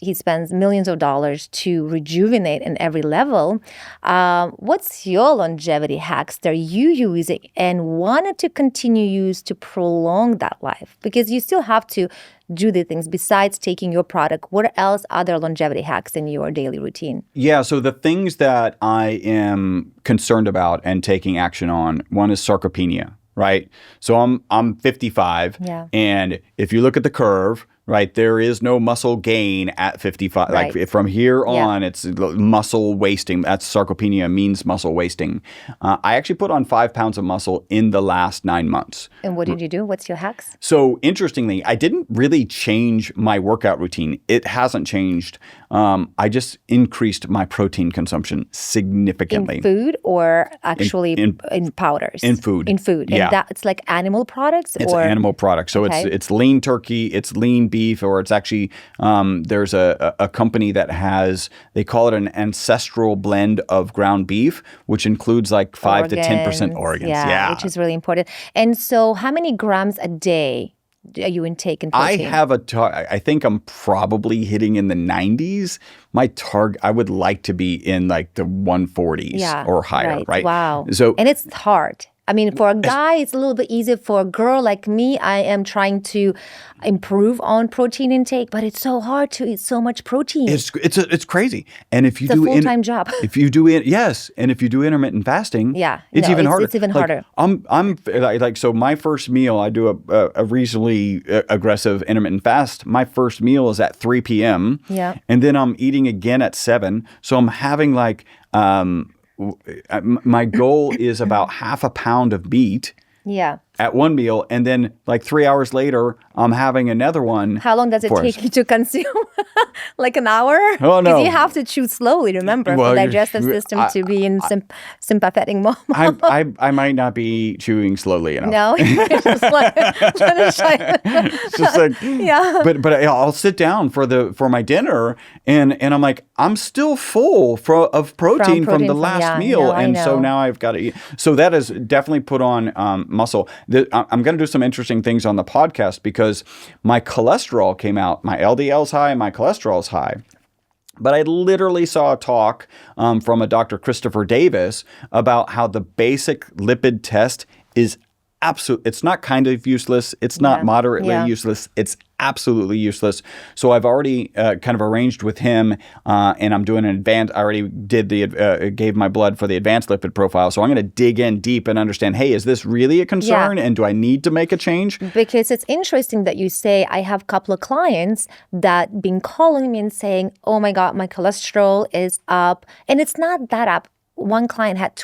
He spends millions of dollars to rejuvenate in every level. What's your longevity hacks that you using, and wanted to continue use to prolong that life, because you still have to do the things besides taking your product, what else other longevity hacks in your daily routine? Yeah, so the things that I am concerned about and taking action on, one is sarcopenia, right? So I'm 55, and if you look at the curve, right, there is no muscle gain at 55. Right. Like from here on, it's muscle wasting. That's sarcopenia, means muscle wasting. I actually put on 5 pounds of muscle in the last 9 months. And what did you do? What's your hacks? So interestingly, I didn't really change my workout routine. It hasn't changed. I just increased my protein consumption significantly. In food or actually in powders? In food. In food. Yeah. And it's like animal products? It's animal products. So it's lean turkey, it's lean beef, or it's actually, there's a company that has, they call it an ancestral blend of ground beef, which includes like 5 to 10% organs. Yeah, which is really important. And so how many grams a day are you intake in protein? I have I think I'm probably hitting in the 90s. My target, I would like to be in like the 140s or higher, right? Wow. So, and it's hard. I mean, for a guy, it's a little bit easier. For a girl like me, I am trying to improve on protein intake, but it's so hard to eat so much protein. It's crazy. And if you it's do a full-time job. If you do it, yes, and if you do intermittent fasting, it's even harder. It's even harder. I'm like, so my first meal, I do a reasonably aggressive intermittent fast. My first meal is at 3 p.m. Yeah. And then I'm eating again at 7. So I'm having like my goal is about half a pound of meat at one meal, and then like 3 hours later, I'm having another one. How long does it take you to consume? Like an hour? Oh, no. Because you have to chew slowly, remember, for the digestive system to be in sympathetic mode. I might not be chewing slowly enough. No? Just like, it's just like, But I'll sit down for my dinner, and I'm like, I'm still full of protein from the last meal, and so now I've got to eat. So that has definitely put on muscle. I'm going to do some interesting things on the podcast because my cholesterol came out. My LDL's high, my cholesterol's high. But I literally saw a talk from a Dr. Christopher Davis about how the basic lipid test is it's not kind of useless. It's not moderately useless. It's absolutely useless. So I've already kind of arranged with him, and I'm doing an advanced. I already did gave my blood for the advanced lipid profile. So I'm going to dig in deep and understand. Hey, is this really a concern? And do I need to make a change? Because it's interesting that you say I have a couple of clients that been calling me and saying, "Oh my God, my cholesterol is up," and it's not that up. One client had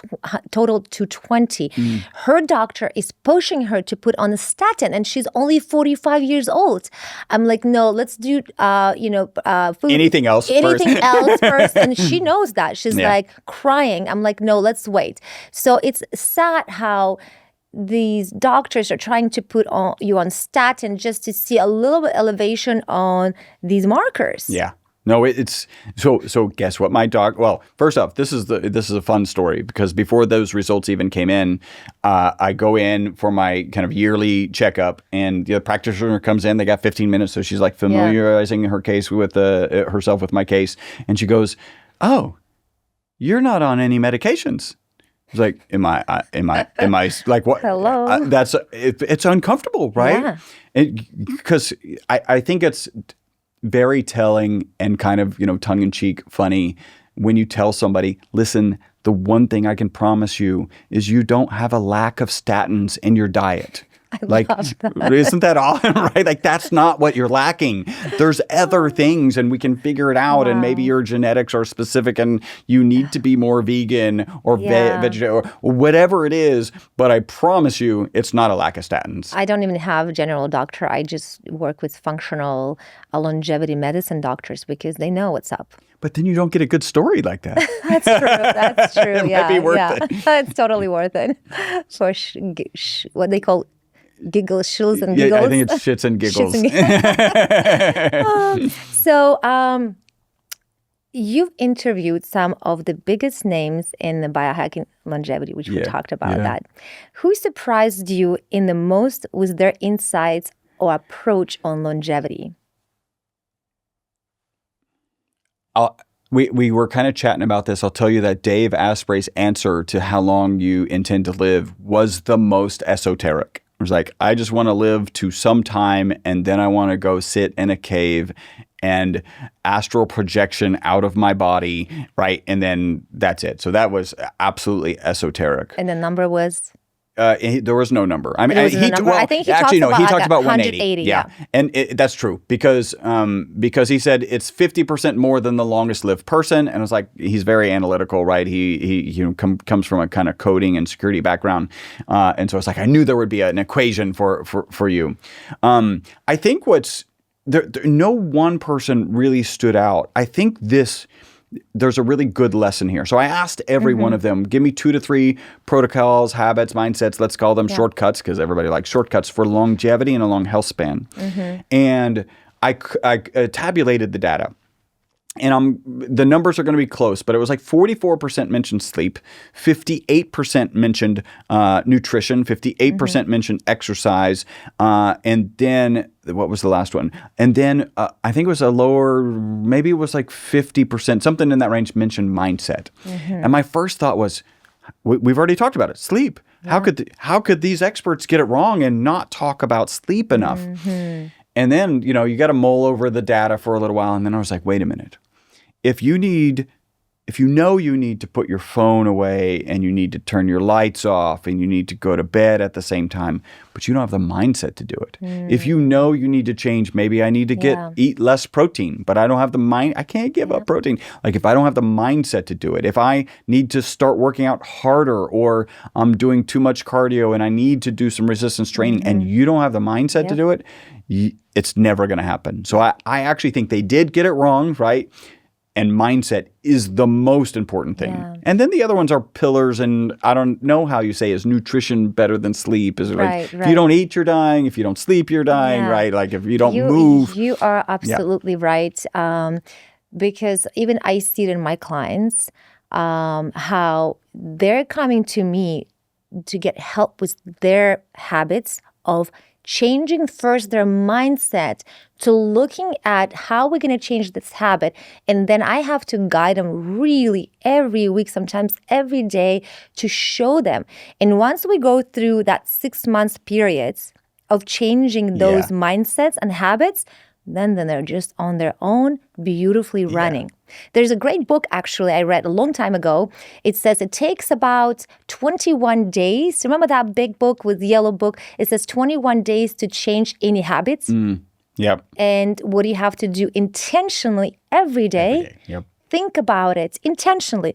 total 220. Her doctor is pushing her to put on a statin, and she's only 45 years old. I'm like, no, let's do, food. Anything else first. And she knows that. She's like crying. I'm like, no, let's wait. So it's sad how these doctors are trying to put you on statin just to see a little bit elevation on these markers. Yeah. No, it's so guess what my well, first off, this is a fun story because before those results even came in, I go in for my kind of yearly checkup, and the practitioner comes in. They got 15 minutes, so she's like familiarizing her case with herself with my case, and she goes, "Oh, you're not on any medications." It's like, am I like what? Hello. It's uncomfortable, right? Because I think it's very telling and kind of, tongue-in-cheek funny when you tell somebody, listen, the one thing I can promise you is you don't have a lack of statins in your diet. I love that. Isn't that awesome, right? Like, that's not what you're lacking. There's other things, and we can figure it out. And maybe your genetics are specific, and you need to be more vegan or vegetarian or whatever it is. But I promise you, it's not a lack of statins. I don't even have a general doctor. I just work with functional longevity medicine doctors because they know what's up. But then you don't get a good story like that. That's true. It might be worth it. It's totally worth it. For what they call shills and giggles. I think it's shits and giggles. So you've interviewed some of the biggest names in the biohacking longevity, which we talked about that. Who surprised you in the most with their insights or approach on longevity? We were kind of chatting about this. I'll tell you that Dave Asprey's answer to how long you intend to live was the most esoteric. It was like, I just want to live to some time, and then I want to go sit in a cave and astral projection out of my body, right? And then that's it. So that was absolutely esoteric. And the number was? There was no number. I mean, I think he talked about 180. Yeah. And that's true because he said it's 50% more than the longest lived person. And it was like, he's very analytical, right? He comes from a kind of coding and security background. And so it's like, I knew there would be an equation for you. I think no one person really stood out. I think there's a really good lesson here. So I asked every one of them, give me 2 to 3 protocols, habits, mindsets, let's call them shortcuts, because everybody likes shortcuts for longevity and a long health span. And I tabulated the data. And the numbers are going to be close, but it was like 44% mentioned sleep, 58% mentioned nutrition, 58% mentioned exercise, and then what was the last one? And then I think it was a lower, maybe it was like 50%, something in that range mentioned mindset. And my first thought was, we've already talked about it, sleep. Yeah. How could these experts get it wrong and not talk about sleep enough? And then, you got to mull over the data for a little while. And then I was like, wait a minute. If you know you need to put your phone away and you need to turn your lights off and you need to go to bed at the same time, but you don't have the mindset to do it. If you know you need to change, maybe I need to eat less protein, but I don't have the mind. I can't give up protein. Like if I don't have the mindset to do it, if I need to start working out harder or I'm doing too much cardio and I need to do some resistance training and you don't have the mindset to do it, it's never going to happen. So I actually think they did get it wrong, right? And mindset is the most important thing. Yeah. And then the other ones are pillars, and I don't know how you say, is nutrition better than sleep? Is it like, if you don't eat, you're dying. If you don't sleep, you're dying, right? Like if you don't move. You are absolutely right. Because even I see it in my clients, how they're coming to me to get help with their habits of changing first their mindset to looking at how we're going to change this habit. And then I have to guide them really every week, sometimes every day, to show them. And once we go through that 6 months periods of changing those mindsets and habits, then they're just on their own, beautifully running. There's a great book, actually, I read a long time ago. It says it takes about 21 days. Remember that big book with the yellow book? It says 21 days to change any habits. Yep. And what do you have to do intentionally every day? Yep. Think about it intentionally.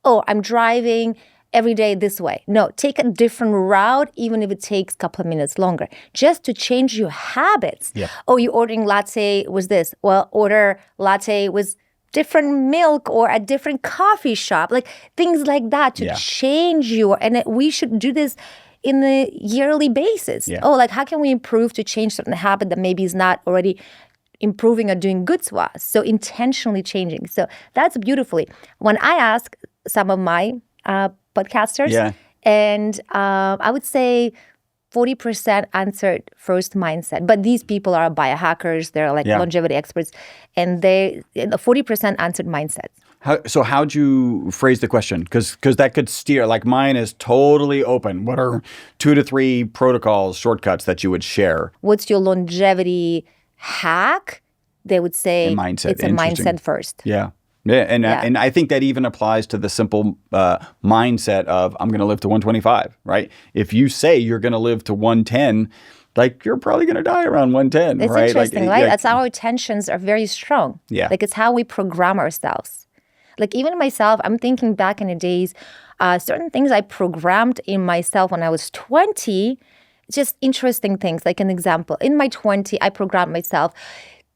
Oh, I'm driving every day this way. No, take a different route, even if it takes a couple of minutes longer, just to change your habits. Yeah. Oh, you're ordering latte with this. Well, order latte with different milk or a different coffee shop, like things like that to change and we should do this in a yearly basis. Yeah. Oh, like how can we improve to change certain habit that maybe is not already improving or doing good to us? So intentionally changing. So that's beautifully. When I ask some of my podcasters, and I would say 40% answered first mindset. But these people are biohackers, they're like longevity experts, and the 40% answered mindset. How'd you phrase the question? Because that could steer, like mine is totally open. What are 2 to 3 protocols, shortcuts that you would share? What's your longevity hack? They would say mindset. It's a mindset first. Yeah. Yeah, and I think that even applies to the simple mindset of I'm going to live to 125, right? If you say you're going to live to 110, like you're probably going to die around 110, it's right? Interesting, right? That's our intentions are very strong. Yeah. Like it's how we program ourselves. Like even myself, I'm thinking back in the days, certain things I programmed in myself when I was 20, just interesting things. Like an example, in my 20, I programmed myself,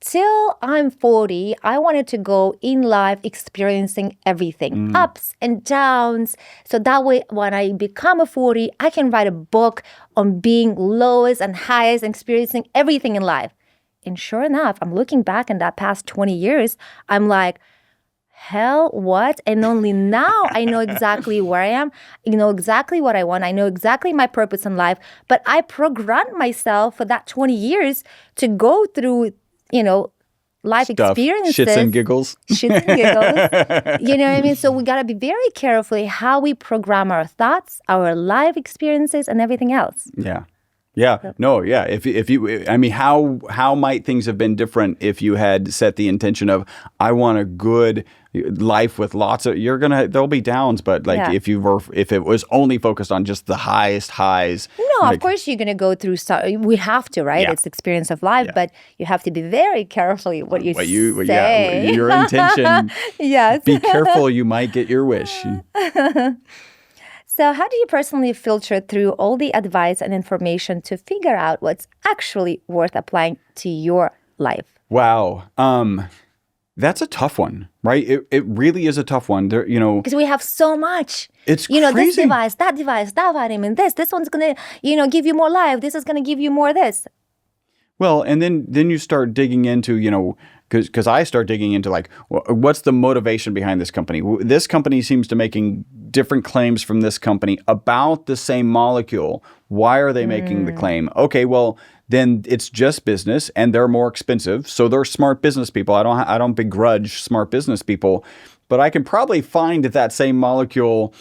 till I'm 40, I wanted to go in life experiencing everything, ups and downs. So that way, when I become a 40, I can write a book on being lowest and highest and experiencing everything in life. And sure enough, I'm looking back in that past 20 years, I'm like, hell, what? And only now I know exactly where I am. You know exactly what I want. I know exactly my purpose in life. But I programmed myself for that 20 years to go through life Stuff, experiences. shits and giggles. Shits and giggles. You know what I mean? So we got to be very careful how we program our thoughts, our life experiences, and everything else. Yeah. Yeah. No, yeah. If you, I mean, how might things have been different if you had set the intention of, I want a good life with lots of, there'll be downs, but like if it was only focused on just the highest highs. No, of course you're going to go through, we have to, right? Yeah. It's the experience of life, but you have to be very careful what you say. Yeah, your intention. Yes. Be careful, you might get your wish. So how do you personally filter through all the advice and information to figure out what's actually worth applying to your life? Wow. That's a tough one, right? It really is a tough one. There, because we have so much. It's crazy. This device, that vitamin, this one's going to, give you more life. This is going to give you more this. Well, and then you start digging into, because I start digging into like, what's the motivation behind this company? This company seems to making different claims from this company about the same molecule. Why are they making the claim? Okay, well, then it's just business and they're more expensive. So they're smart business people. I don't begrudge smart business people, but I can probably find that same molecule.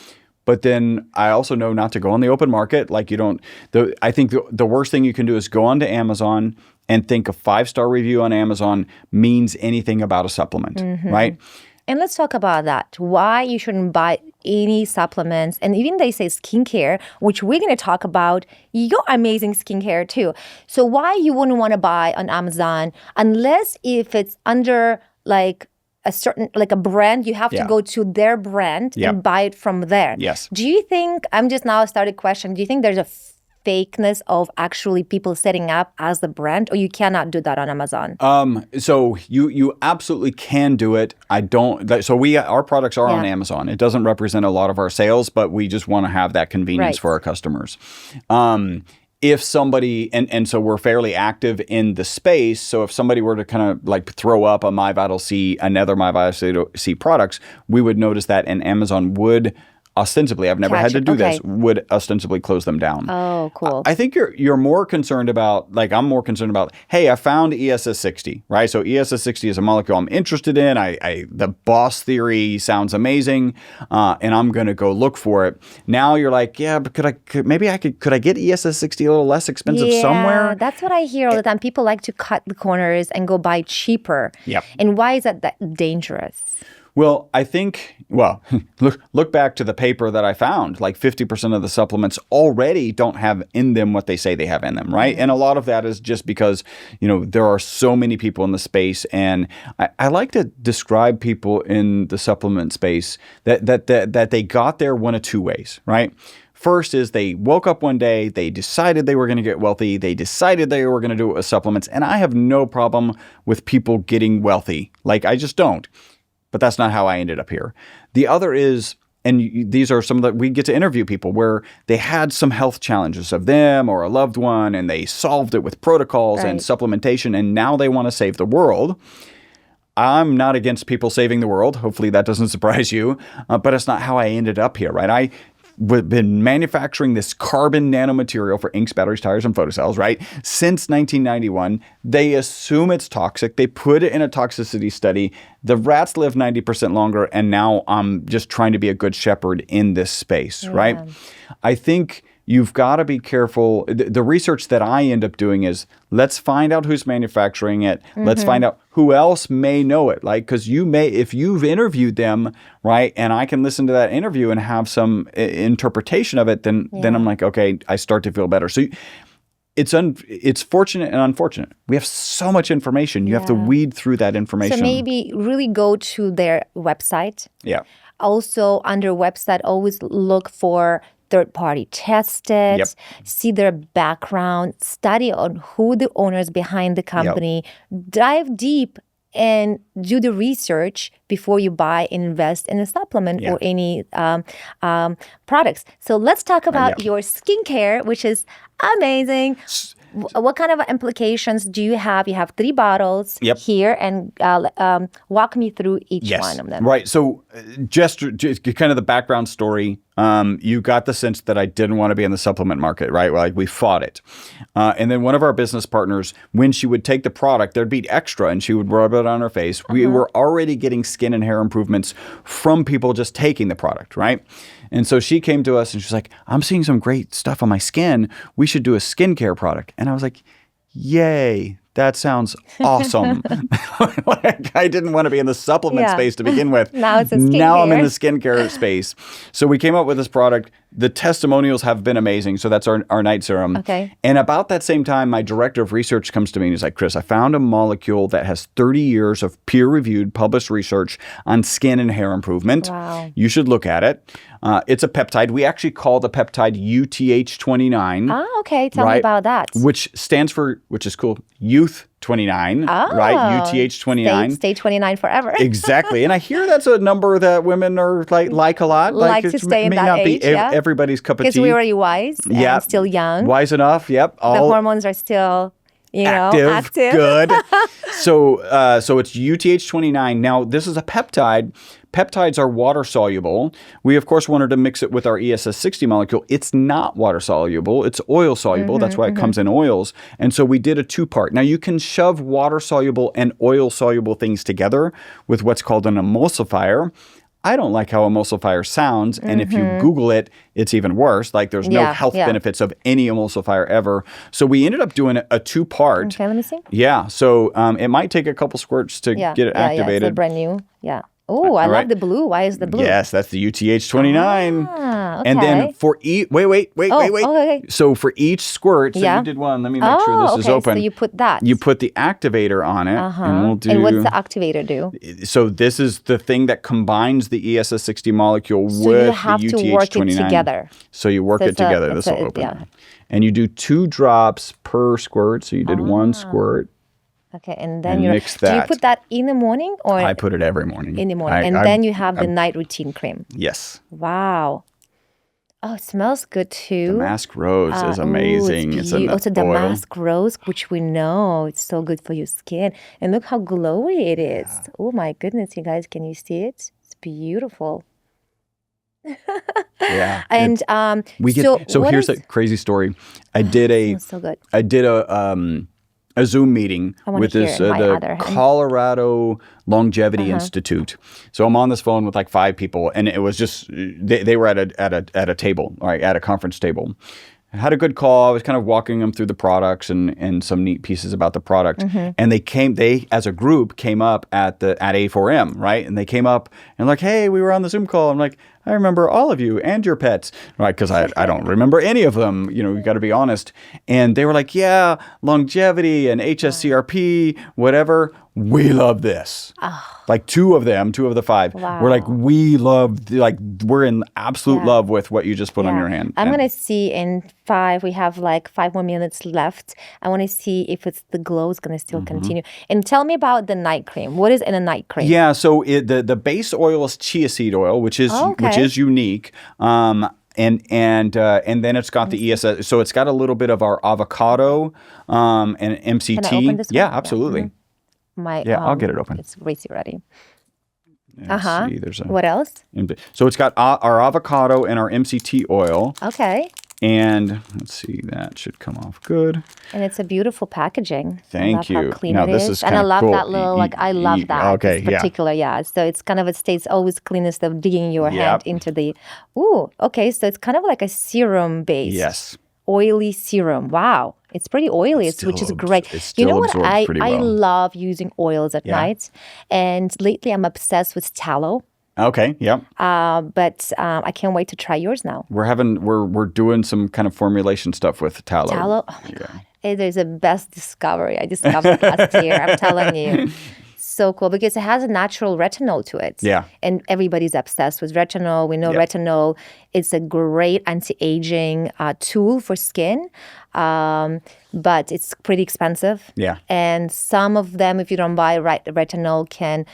But then I also know not to go on the open market. Like I think the worst thing you can do is go onto Amazon and think a 5-star review on Amazon means anything about a supplement, right? And let's talk about that. Why you shouldn't buy any supplements. And even they say skincare, which we're going to talk about, your amazing skincare too. So why you wouldn't want to buy on Amazon unless if it's under like a certain, like a brand, you have to go to their brand and buy it from there. Yes. Do you think, I'm just now started questioning, do you think there's a fakeness of actually people setting up as the brand, or you cannot do that on Amazon? So you absolutely can do it. I don't. So our products are on Amazon. It doesn't represent a lot of our sales, but we just want to have that convenience for our customers. If somebody, and so we're fairly active in the space. So if somebody were to kind of like throw up a MyVitalC, another MyVitalC products, we would notice that, and Amazon would ostensibly, I've never had to do this, would ostensibly close them down. Oh, cool. I think you're more concerned about, like I'm more concerned about, hey, I found ESS60, right? So ESS60 is a molecule I'm interested in. The boss theory sounds amazing, and I'm going to go look for it. Now you're like, yeah, but could I get ESS60 a little less expensive somewhere? That's what I hear all the time. People like to cut the corners and go buy cheaper. Yep. And why is that dangerous? Well, I think, look back to the paper that I found. Like 50% of the supplements already don't have in them what they say they have in them, right? And a lot of that is just because, there are so many people in the space. And I like to describe people in the supplement space that they got there one of two ways, right? First is they woke up one day, they decided they were going to get wealthy, they decided they were going to do it with supplements. And I have no problem with people getting wealthy. Like, I just don't. But that's not how I ended up here. The other is, and these are some that we get to interview people where they had some health challenges of them or a loved one, and they solved it with protocols and supplementation, and now they want to save the world. I'm not against people saving the world. Hopefully that doesn't surprise you, but it's not how I ended up here, right? We've been manufacturing this carbon nanomaterial for inks, batteries, tires, and photocells, right? Since 1991. They assume it's toxic. They put it in a toxicity study. The rats live 90% longer, and now I'm just trying to be a good shepherd in this space, right? I think you've got to be careful. The research that I end up doing is, let's find out who's manufacturing it. Let's find out who else may know it. Like, because if you've interviewed them, right, and I can listen to that interview and have some interpretation of it, then I'm like, okay, I start to feel better. So it's fortunate and unfortunate. We have so much information. You have to weed through that information. So maybe really go to their website. Yeah. Also, under website, always look for third-party tested, see their background, study on who the owners behind the company, dive deep and do the research before you buy and invest in a supplement or any products. So let's talk about your skincare, which is amazing. What kind of implications do you have? You have 3 bottles Yep. here, and walk me through each one of them. Right. So just kind of the background story. You got the sense that I didn't want to be in the supplement market, right? Like we fought it. And then one of our business partners, when she would take the product, there'd be extra and she would rub it on her face. We were already getting skin and hair improvements from people just taking the product, right? And so she came to us and she's like, I'm seeing some great stuff on my skin. We should do a skincare product. And I was like, yay. That sounds awesome. Like, I didn't want to be in the supplement space to begin with. Now it's a skincare. Now I'm in the skincare space. So we came up with this product. The testimonials have been amazing. So that's our night serum. Okay. And about that same time, my director of research comes to me and he's like, Chris, I found a molecule that has 30 years of peer-reviewed published research on skin and hair improvement. Wow. You should look at it. It's a peptide. We actually call the peptide UTH29. Ah, okay. Tell me about that. Which stands for, which is cool, Youth 29, right? UTH29. Stay 29 forever. Exactly. And I hear that's a number that women are like a lot. Like to stay in may that not age, be everybody's cup of tea. Because we were wise and still young. Wise enough, yep. The hormones are still, active. Good. So it's UTH29. Now, this is a peptide. Peptides are water soluble. We, of course, wanted to mix it with our ESS60 molecule. It's not water soluble. It's oil soluble. That's why it comes in oils. And so we did a 2-part. Now, you can shove water soluble and oil soluble things together with what's called an emulsifier. I don't like how emulsifier sounds. And if you Google it, it's even worse. Like there's no health benefits of any emulsifier ever. So we ended up doing a 2-part. Okay, let me see. Yeah. So it might take a couple squirts to get it activated. Yeah, it's brand new. Yeah. Oh, I love the blue. Why is the blue? Yes, that's the UTH29. Ah, okay. And then for each, wait. Okay. So for each squirt, so you did one. Let me make sure this is open. So you put that. You put the activator on it, and we'll do. And what's the activator do? So this is the thing that combines the ESS60 molecule with the UTH29. So you have to work it together. So you work it together. This will open. Yeah. And you do 2 drops per squirt. So you did 1 squirt. Okay, and then mix that. Do you put that in the morning or? I put it every morning. In the morning, then you have the night routine cream. Yes. Wow. Oh, it smells good too. Damask rose is amazing. It's also damask rose, which we know it's so good for your skin. And look how glowy it is. Yeah. Oh my goodness, you guys, can you see it? It's beautiful. Yeah. And so here's the crazy story. I did a Zoom meeting with the Colorado Longevity Institute. So I'm on this phone with like 5 people, and it was just they were at a table, right, at a conference table. I had a good call. I was kind of walking them through the products and some neat pieces about the product. And they as a group came up at A4M, right? And they came up and like, hey, we were on the Zoom call. I'm like, I remember all of you and your pets, right? Because I don't remember any of them. You got to be honest. And they were like, yeah, longevity and HSCRP, whatever. We love this. Oh. Like 2 of the 5 were like, we love, like we're in absolute love with what you just put on your hand. I'm going to see in 5, we have like 5 more minutes left. I want to see if the glow is going to still continue. And tell me about the night cream. What is in a night cream? Yeah, so the base oil is chia seed oil, which is unique. And then it's got the ESS. So it's got a little bit of our avocado and MCT. Can I open this one? Yeah, absolutely. I'll get it open. It's greasy ready. See, what else? So it's got our avocado and our MCT oil. Okay. And let's see, that should come off good. And it's a beautiful packaging. Thank you. How clean now, it this is. kind and of I love cool. that little, I love that. Okay, particular, So it's kind of, it stays always clean instead of digging your hand into the, okay. So it's kind of like a serum base. Yes. Oily serum. Wow. It's pretty oily, which is great. You know what? I love using oils at night. And lately I'm obsessed with tallow. Okay, yep. But I can't wait to try yours now. We're doing some kind of formulation stuff with tallow. Tallow? Oh my God. It is the best discovery I discovered last year. I'm telling you. So cool because it has a natural retinol to it. Yeah. And everybody's obsessed with retinol. We know retinol is a great anti-aging tool for skin, but it's pretty expensive. Yeah. And some of them, if you don't buy retinol, can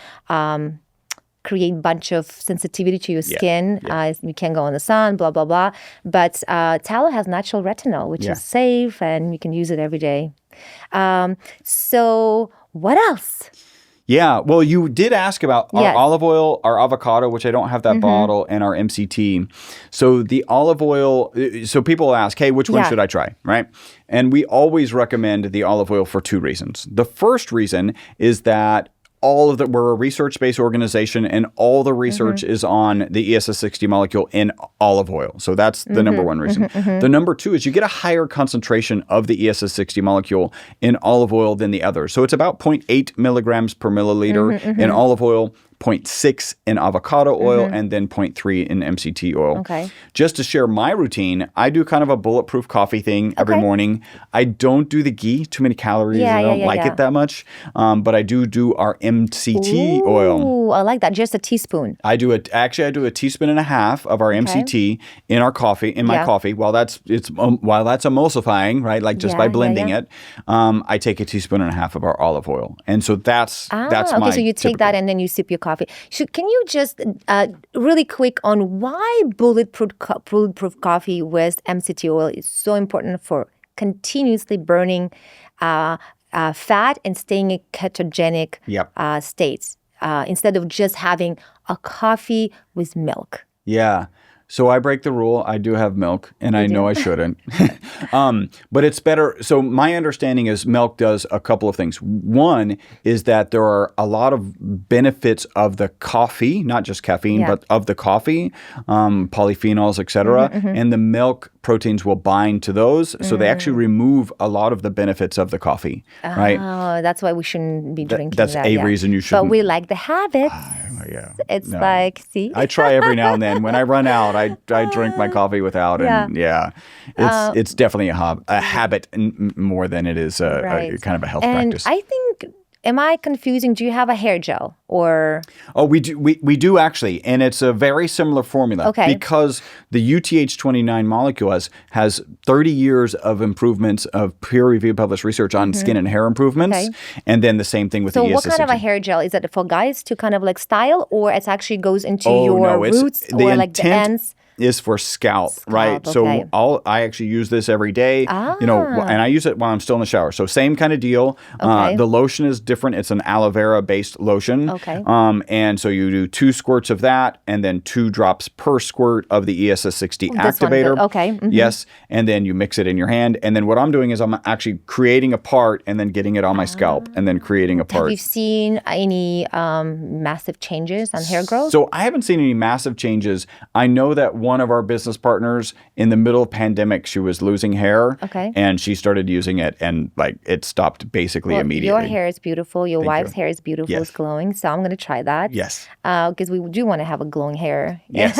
create bunch of sensitivity to your skin. You can't go in the sun, blah, blah, blah. But tallow has natural retinol, which is safe, and you can use it every day. So what else? Yeah, well, you did ask about our olive oil, our avocado, which I don't have that bottle, and our MCT. So the olive oil, so people ask, hey, which one should I try, right? And we always recommend the olive oil for 2 reasons. The first reason is that we're a research-based organization, and all the research is on the ESS60 molecule in olive oil. So that's the number one reason. The number 2 is you get a higher concentration of the ESS60 molecule in olive oil than the others. So it's about 0.8 milligrams per milliliter in olive oil, 0.6 in avocado oil, and then 0.3 in MCT oil. Okay. Just to share my routine, I do kind of a bulletproof coffee thing every morning. I don't do the ghee, too many calories. I don't like it that much. But I do our MCT oil. Ooh, I like that. Just a teaspoon. I do a teaspoon and a half of our MCT in our coffee, in my coffee. While that's emulsifying, right? Like just by blending it, I take a teaspoon and a half of our olive oil. And so that's my so you take that and then you sip your coffee. Can you just really quick on why bulletproof coffee with MCT oil is so important for continuously burning fat and staying in ketogenic states instead of just having a coffee with milk? Yeah. So I break the rule. I do have milk, and I know I shouldn't. But it's better. So my understanding is milk does a couple of things. One is that there are a lot of benefits of the coffee, not just caffeine, but of the coffee, polyphenols, et cetera. And the milk proteins will bind to those. So they actually remove a lot of the benefits of the coffee, right? Oh, that's why we shouldn't be drinking that. That's a reason you shouldn't. But we like the habits. It's like, see? I try every now and then. When I run out, I drink my coffee without. And it's definitely a habit more than it is a kind of a health practice. I think, am I confusing? Do you have a hair gel or? Oh, we do actually. And it's a very similar formula. Okay. Because the UTH29 molecule has 30 years of improvements of peer-reviewed published research on skin and hair improvements. Okay. And then the same thing with the ESS60. So what kind of a hair gel? Is it for guys to kind of like style, or it actually goes into your roots or like the ends? Is for scalp, right? Okay. So I actually use this every day, and I use it while I'm still in the shower. So same kind of deal. The lotion is different. It's an aloe vera based lotion. Okay. And so you do 2 squirts of that, and then 2 drops per squirt of the ESS60 activator. Okay. Yes. And then you mix it in your hand. And then what I'm doing is I'm actually creating a part and then getting it on my scalp and then creating a part. Have you seen any massive changes on hair growth? So I haven't seen any massive changes. I know that one of our business partners, in the middle of pandemic, she was losing hair, and she started using it, and like it stopped basically immediately. Your hair is beautiful. Your wife's hair is beautiful. It's glowing. So I'm going to try that. Yes. Because we do want to have a glowing hair. Yes.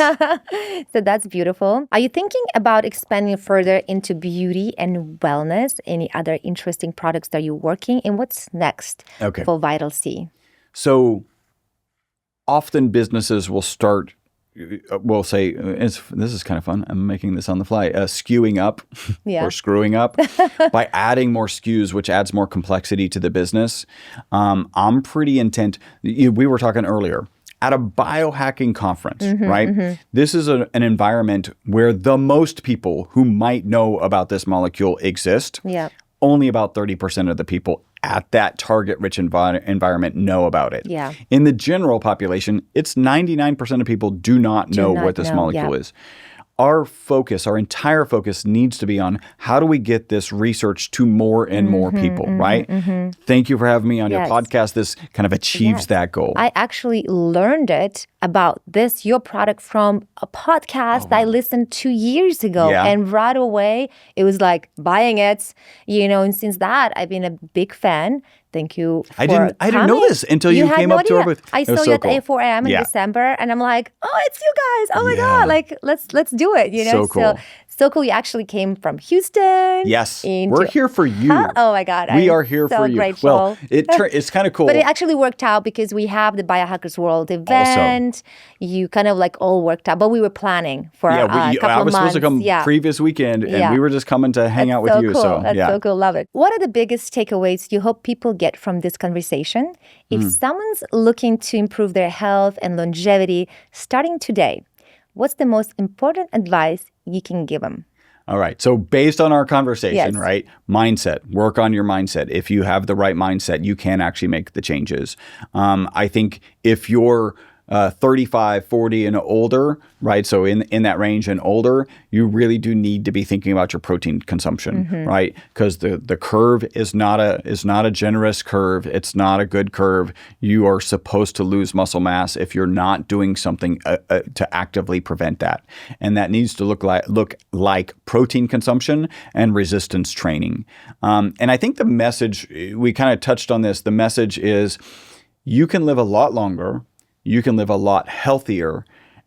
So that's beautiful. Are you thinking about expanding further into beauty and wellness? Any other interesting products that you're working? And what's next for MyVitalC? So often businesses will start. We'll say, this is kind of fun. I'm making this on the fly. Skewing up or screwing up by adding more SKUs, which adds more complexity to the business. I'm pretty intent. We were talking earlier. At a biohacking conference, right? This is an environment where the most people who might know about this molecule exist. Yeah. Only about 30% of the people at that target-rich environment know about it. Yeah. In the general population, it's 99% of people do not know what this molecule is. Our entire focus needs to be on how do we get this research to more and more people, right? Thank you for having me on your podcast. This kind of achieves that goal. I actually learned it about your product from a podcast I listened 2 years ago. Yeah. And right away, it was like buying it, and since that, I've been a big fan. Thank you for I didn't know this until you came up to our booth. I saw you at A4M in December, and I'm like, oh, it's you guys. Oh my God. Like, let's do it, So cool. So cool. You actually came from Houston. Yes. into- We're here for you. Oh my God. We I'm are here so for you. Grateful. Well, it's kind of cool. But it actually worked out because we have the Biohackers World event. You kind of like all worked out, but we were planning for a couple I of months. was supposed to come previous weekend, and we were just coming to hang out with you. Cool. So That's so cool. Love it. What are the biggest takeaways you hope people get from this conversation? If someone's looking to improve their health and longevity starting today, what's the most important advice you can give them? All right. So based on our conversation, Yes. right? Mindset. Work on your mindset. If you have the right mindset, you can actually make the changes. I think if you're 35, 40 and older, right? So in that range and older, you really do need to be thinking about your protein consumption, right? Because the curve is not a generous curve. It's not a good curve. You are supposed to lose muscle mass if you're not doing something to actively prevent that. And that needs to look like protein consumption and resistance training. And I think the message, we kind of touched on this, the message is you can live a lot longer. You can live a lot healthier.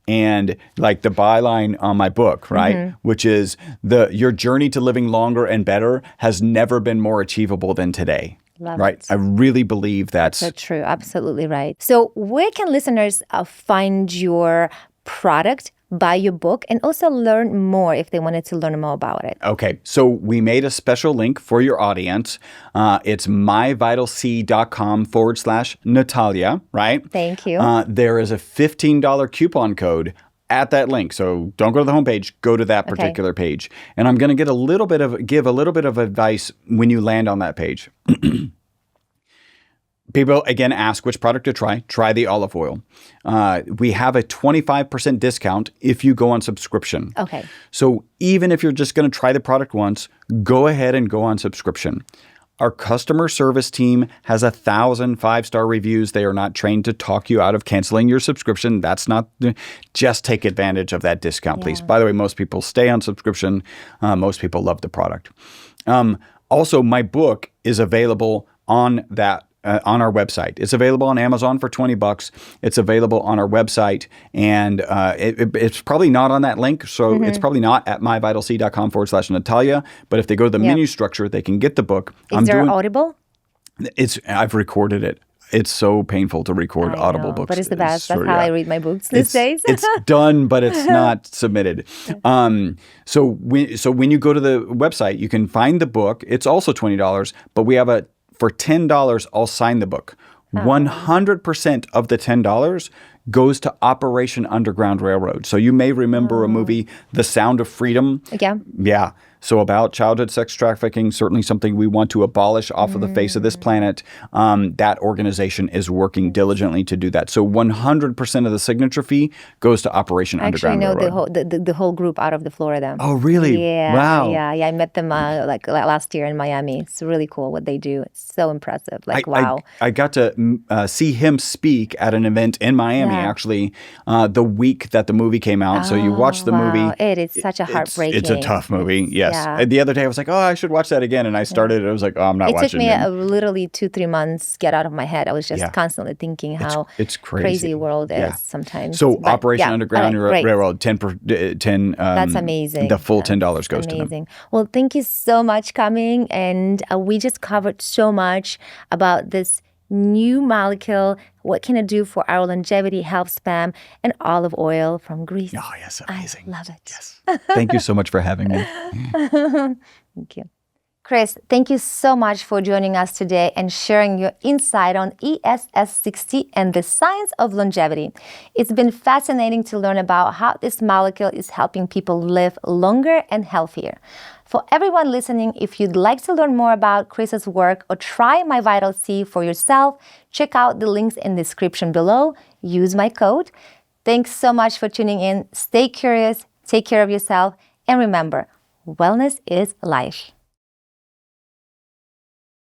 And like the byline on my book, right? Which is your journey to living longer and better has never been more achievable than today. Love right? it. I really believe that's So true. Absolutely right. So where can listeners find your product, buy your book, and also learn more if they wanted to learn more about it? Okay, so we made a special link for your audience. It's myvitalc.com/Natalia, right? Thank you. There is a $15 coupon code at that link. So don't go to the homepage, go to that particular page. And I'm going to give a little bit of advice when you land on that page. People, again, ask which product to try. Try the olive oil. We have a 25% discount if you go on subscription. Okay. So even if you're just going to try the product once, go ahead and go on subscription. Our customer service team has 1,000 5-star reviews. They are not trained to talk you out of canceling your subscription. That's not, just take advantage of that discount, please. By the way, most people stay on subscription. Most people love the product. Also, my book is available on that. On our website. It's available on Amazon for $20. It's available on our website, and it's probably not on that link. So it's probably not at myvitalc.com/Natalia. But if they go to the menu structure, they can get the book. Is there Audible? I've recorded it. It's so painful to record Audible books. But it's the best. That's how I read my books these days. It's done, but it's not submitted. So when you go to the website, you can find the book. It's also $20, but we have for $10, I'll sign the book. 100% of the $10 goes to Operation Underground Railroad. So you may remember a movie, The Sound of Freedom. Yeah. Yeah. So about childhood sex trafficking, certainly something we want to abolish off of the face of this planet. That organization is working diligently to do that. So 100% of the signature fee goes to Operation Underground Railroad. I actually know the whole group out of the Florida. Oh, really? Yeah. Wow. Yeah. I met them like last year in Miami. It's really cool what they do. It's so impressive. Like, wow. I got to see him speak at an event in Miami, actually, the week that the movie came out. So you watch the movie. It is such a heartbreaking. It's a tough movie. Yes. Yeah. The other day I was like, oh, I should watch that again. And I started it. I was like, oh, I'm not watching it. It took me literally 2-3 months to get out of my head. I was just constantly thinking how it's crazy the world is sometimes. So Operation Underground Railroad, 10. That's amazing. The full $10 goes to them. Amazing. Well, thank you so much coming. And we just covered so much about this new molecule. What can it do for our longevity, health span, and olive oil from Greece? Oh, yes, amazing. I love it. Yes. Thank you so much for having me. Thank you. Chris, thank you so much for joining us today and sharing your insight on ESS60 and the science of longevity. It's been fascinating to learn about how this molecule is helping people live longer and healthier. For everyone listening, if you'd like to learn more about Chris's work or try MyVitalC for yourself, check out the links in the description below. Use my code. Thanks so much for tuning in. Stay curious, take care of yourself, and remember, wellness is life.